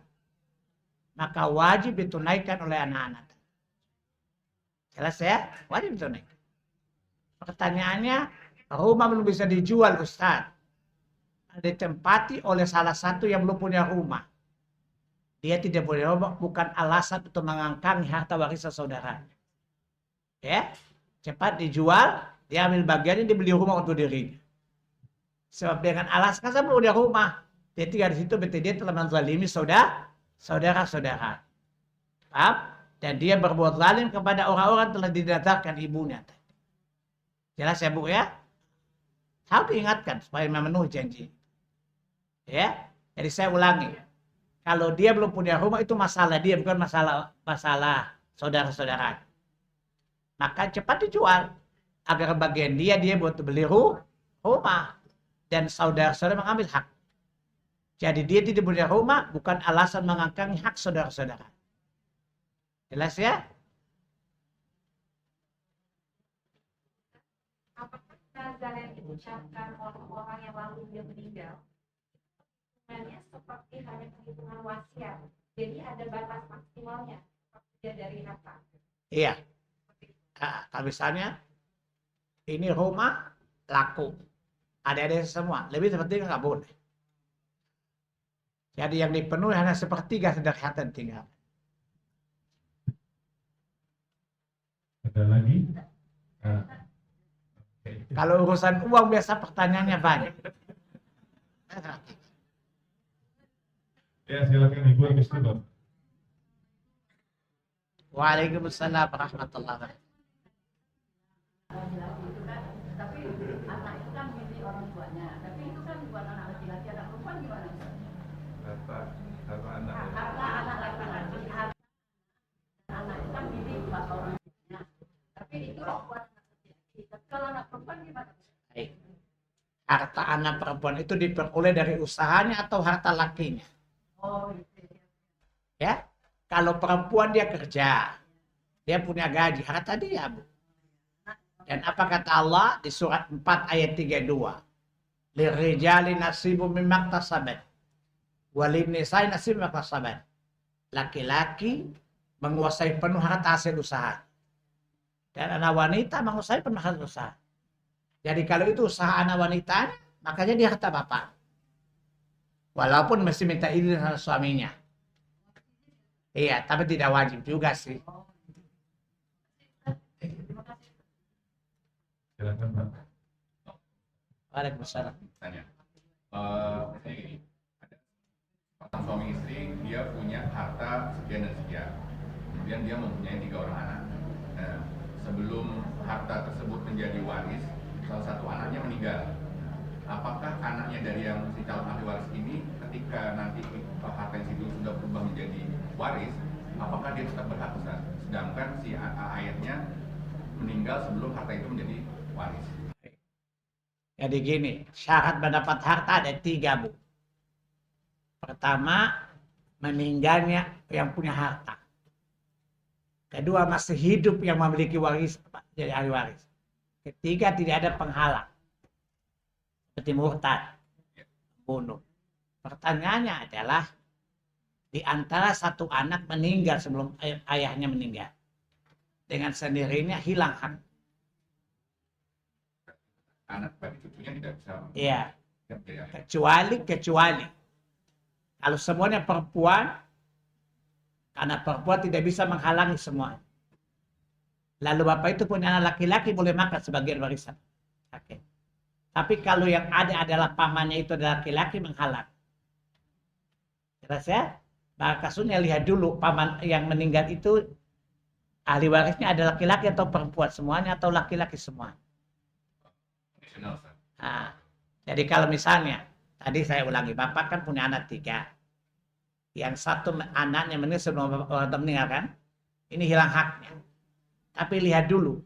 Maka wajib ditunaikan oleh anak-anak. Jelas ya? Wajib ditunaikan. Pertanyaannya, rumah belum bisa dijual, Ustaz. Ditempati oleh salah satu yang belum punya rumah. Dia tidak boleh rumah, bukan alasan untuk mengangkangi harta warisan saudaranya. Ya, cepat dijual, dia ambil bagiannya, dibeli rumah untuk dirinya. Sebab dengan alasan kan saya belum punya rumah, dia tinggal di situ, berarti dia telah menzalimi saudara-saudara. Paham? Dan dia berbuat zalim kepada orang-orang telah dinadarkan ibunya. Jelas ya Bu ya? Harus diingatkan supaya memenuhi janji. Ya, jadi saya ulangi. Kalau dia belum punya rumah itu masalah dia, bukan masalah saudara-saudara. Maka cepat dijual agar bagian dia buat beli rumah dan saudara-saudara mengambil hak. Jadi dia tidak punya rumah bukan alasan mengangkangi hak saudara-saudara. Jelas ya? Apakah nazar yang diucapkan orang-orang yang lalu dia meninggal sebenarnya seperti hanya perhitungan wasiat, jadi ada batas maksimalnya dia dari harta? Iya. Nah, misalnya ini rumah laku, ada semua, lebih seperti nggak boleh. Jadi yang dipenuhi hanya sepertiga dari harta yang tinggal. Ada lagi? Kalau urusan uang biasa pertanyaannya banyak. Ya silakan Ibu habis itu Bapak. Waalaikumsalam warahmatullahi wabarakatuh. Tapi anak itu kan milik orang tuanya, tapi itu kan bukan anak laki-laki, anak perempuan gimana? Harta anak. Harta anak laki-laki, anak itu kan milik bapak orang tuanya, tapi itu buat anak laki-laki. Tapi kalau anak perempuan gimana? Baik. Harta anak perempuan itu diperoleh dari usahanya atau harta lakinya? Oh, gitu. Ya, kalau perempuan dia kerja, dia punya gaji, harta dia, Bu. Dan apa kata Allah di surat 4 ayat 32? Lirijali nasibum mimma iktasabat walin nisa'i nasibum mimma iktasabat. Laki-laki menguasai penuh harta hasil usaha. Dan anak wanita menguasai penuh hasil usaha. Jadi kalau itu usaha anak wanita, makanya dia harta bapak. Walaupun mesti minta izin sama suaminya. Iya, tapi tidak wajib juga sih. Silakan Pak. Waalaikumsalam. Tanya. Misalnya gini, ada pasang suami istri, dia punya harta sekian dan sekian. Kemudian dia mempunyai 3 orang anak. Nah, sebelum harta tersebut menjadi waris, salah satu anaknya meninggal. Apakah anaknya dari yang si calon ahli waris ini, ketika nanti harta itu sudah berubah menjadi waris, apakah dia tetap berhak Ustaz? Sedangkan si ayahnya meninggal sebelum harta itu menjadi waris. Jadi gini, syarat mendapat harta ada 3, Bu. Pertama, meninggalnya yang punya harta. Kedua, masih hidup yang memiliki waris, jadi ahli waris. Ketiga, tidak ada penghalang. Seperti murtad, bunuh. Pertanyaannya adalah, di antara satu anak meninggal sebelum ayahnya meninggal. Dengan sendirinya hilang hak. Anak bagi cucunya tidak bisa. Iya. Tidak menjadi ahli. Kecuali. Kalau semuanya perempuan, karena perempuan tidak bisa menghalangi semua. Lalu bapak itu punya anak laki-laki boleh makan sebagian warisan. Oke. Tapi kalau yang ada adalah pamannya itu adalah laki-laki menghalang. Jelas ya? Maka kasusnya lihat dulu paman yang meninggal itu ahli warisnya ada laki-laki atau perempuan semuanya atau laki-laki semua. Kondisional, Ustaz. Nah, jadi kalau misalnya tadi saya ulangi, bapak kan punya anak 3. Yang satu anaknya meninggal sebelum bapak meninggal kan, ini hilang haknya. Tapi lihat dulu,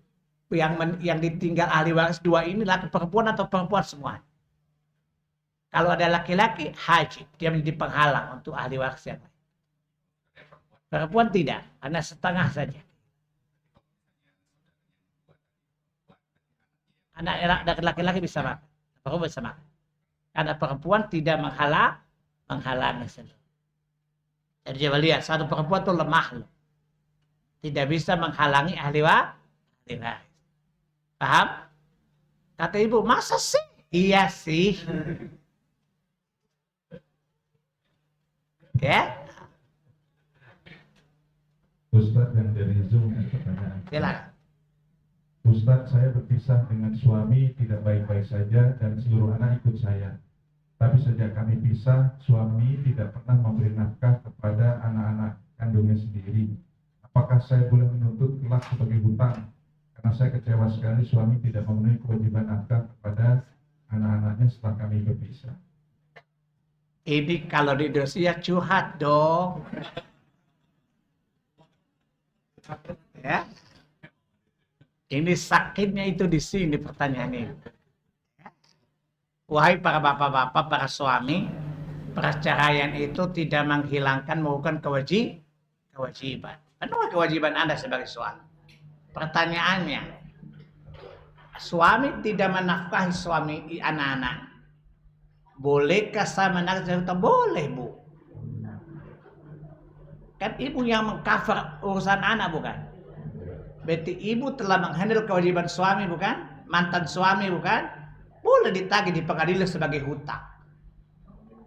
yang ditinggal ahli waris 2 ini laki perempuan atau perempuan semua. Kalau ada laki-laki, haji, dia menjadi penghalang untuk ahli waris yang lain. Perempuan tidak, hanya setengah saja. Anak laki-laki bisa makan, perempuan bisa makan. Karena perempuan tidak menghalangi sendiri. Jadi coba lihat, satu perempuan itu lemah loh. Tidak bisa menghalangi ahli waris. Paham? Kata ibu, masa sih? Iya sih. Ya, Ustadz yang dari Zoom ada pertanyaan. silakan. Ustadz, saya berpisah dengan suami tidak baik-baik saja dan seluruh anak ikut saya. Tapi sejak kami pisah, suami tidak pernah memberi nafkah kepada anak-anak kandungnya sendiri. Apakah saya boleh menuntut kelak sebagai hutang? Karena saya kecewa sekali suami tidak memenuhi kewajiban nafkah kepada anak-anaknya setelah kami berpisah. Ini kalau di Indonesia curhat dong. Ya. Ini sakitnya itu di sini pertanyaan ini. Wahai para bapak-bapak, para suami, perceraian itu tidak menghilangkan merupakan kewajiban. Penuh kewajiban Anda sebagai suami. Pertanyaannya, suami tidak menafkahi suami anak-anak. Bolehkah saya menafkahi? Boleh, Bu. Kan ibu yang mengcover urusan anak, bukan? Berarti ibu telah menghandle kewajiban suami, bukan? Mantan suami, bukan? Boleh ditagih di pengadilan sebagai hutang.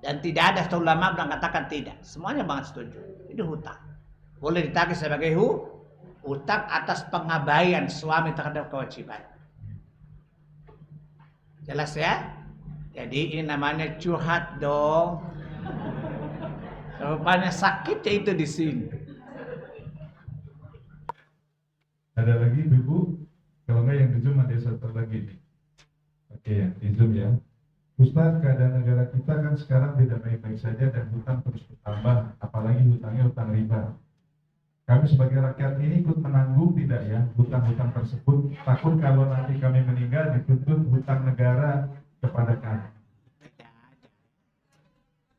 Dan tidak ada ulama yang mengatakan tidak. Semuanya banget setuju. Itu hutang. Boleh ditagih sebagai hutang atas pengabaian suami terhadap kewajiban. Jelas ya? Jadi ini namanya curhat dong. Rupanya sakitnya itu di sini. Ada lagi Ibu? Kalau enggak yang di Zoom ada satu lagi nih. Oke ya, di Zoom ya. Ustadz, keadaan negara kita kan sekarang tidak baik-baik saja dan hutang terus bertambah, apalagi hutangnya hutang riba. Kami sebagai rakyat ini ikut menanggung tidak ya hutang-hutang tersebut? Takut kalau nanti kami meninggal dituntut hutang negara kepada kami.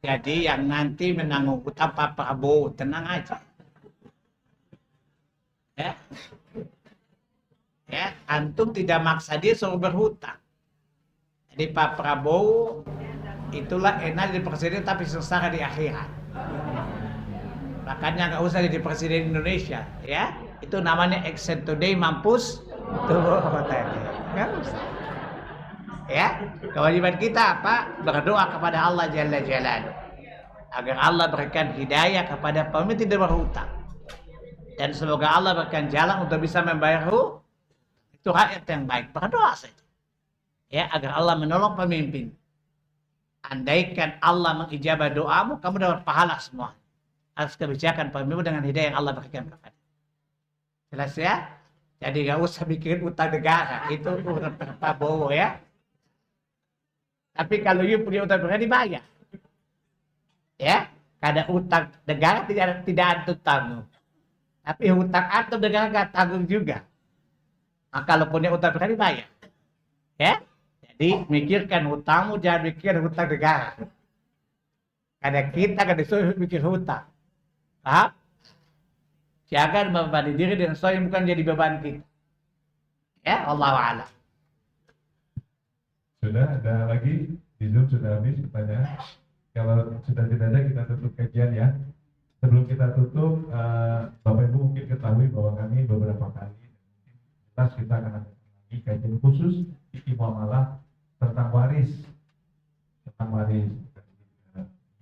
Jadi yang nanti menanggung hutang Pak Prabowo, tenang aja. Ya, antum tidak maksa dia suruh berhutang. Jadi Pak Prabowo itulah enak jadi presiden tapi sengsara di akhirat. Makanya nggak usah jadi presiden Indonesia, ya. Itu namanya action today mampus tuh nggak usah. Ya, kewajiban kita apa? Berdoa kepada Allah Jalla Jalaluhu agar Allah berikan hidayah kepada pemimpin tidak berhutang. Dan semoga Allah berikan jalan untuk bisa membayar itu rakyat yang baik. Berdoa saja. Ya, agar Allah menolong pemimpin. Andaikan Allah mengijabah doamu, kamu dapat pahala semua. Atas kebijakan pemimpin dengan hidayah yang Allah berikan kepada. Jelas ya? Jadi gak usah bikin utang negara. Itu urusan Pak Prabowo ya. Tapi kalau you punya utang negara dibayar. Ya, karena utang negara tidak antum tanggung. Tapi hutang antum negara nggak tanggung juga. Nah, kalau punya utang negara dibayar. Ya, jadi mikirkan hutangmu, jangan mikir hutang negara. Karena kita kan disuruh mikir hutang. Paham? Jangan membebani diri dengan sesuatu yang bukan jadi beban kita. Ya, Allahu a'lam. Sudah ada lagi di Zoom sudah habis pertanyaan. Kalau sudah tidak ada kita tutup kajian ya. Sebelum kita tutup, Bapak Ibu mungkin ketahui bahwa kami beberapa kali jelas kita akan ada lagi kajian khusus fikih muamalah tentang waris.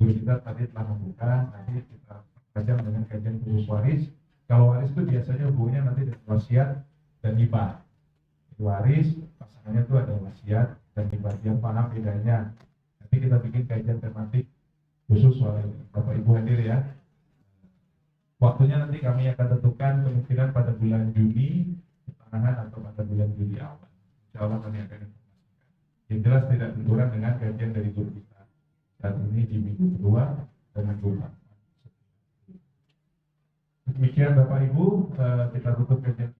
Guru kita tadi telah membuka, nanti kita kajian dengan kajian khusus waris. Kalau waris itu biasanya hubungannya nanti dengan wasiat dan hibah. Waris pasangannya itu ada wasiat dan hibah, yang paham bedanya. Nanti kita bikin kajian tematik khusus soal ini. Bapak Ibu hadir ya. Waktunya nanti kami akan tentukan kemungkinan pada bulan Juni pertengahan atau pada bulan Juli awal. Insya Allah kami akan informasikan. Yang jelas tidak benturan dengan kajian dari guru kita saat ini di minggu kedua dan minggu keempat. Demikian Bapak Ibu, kita tutup kajian.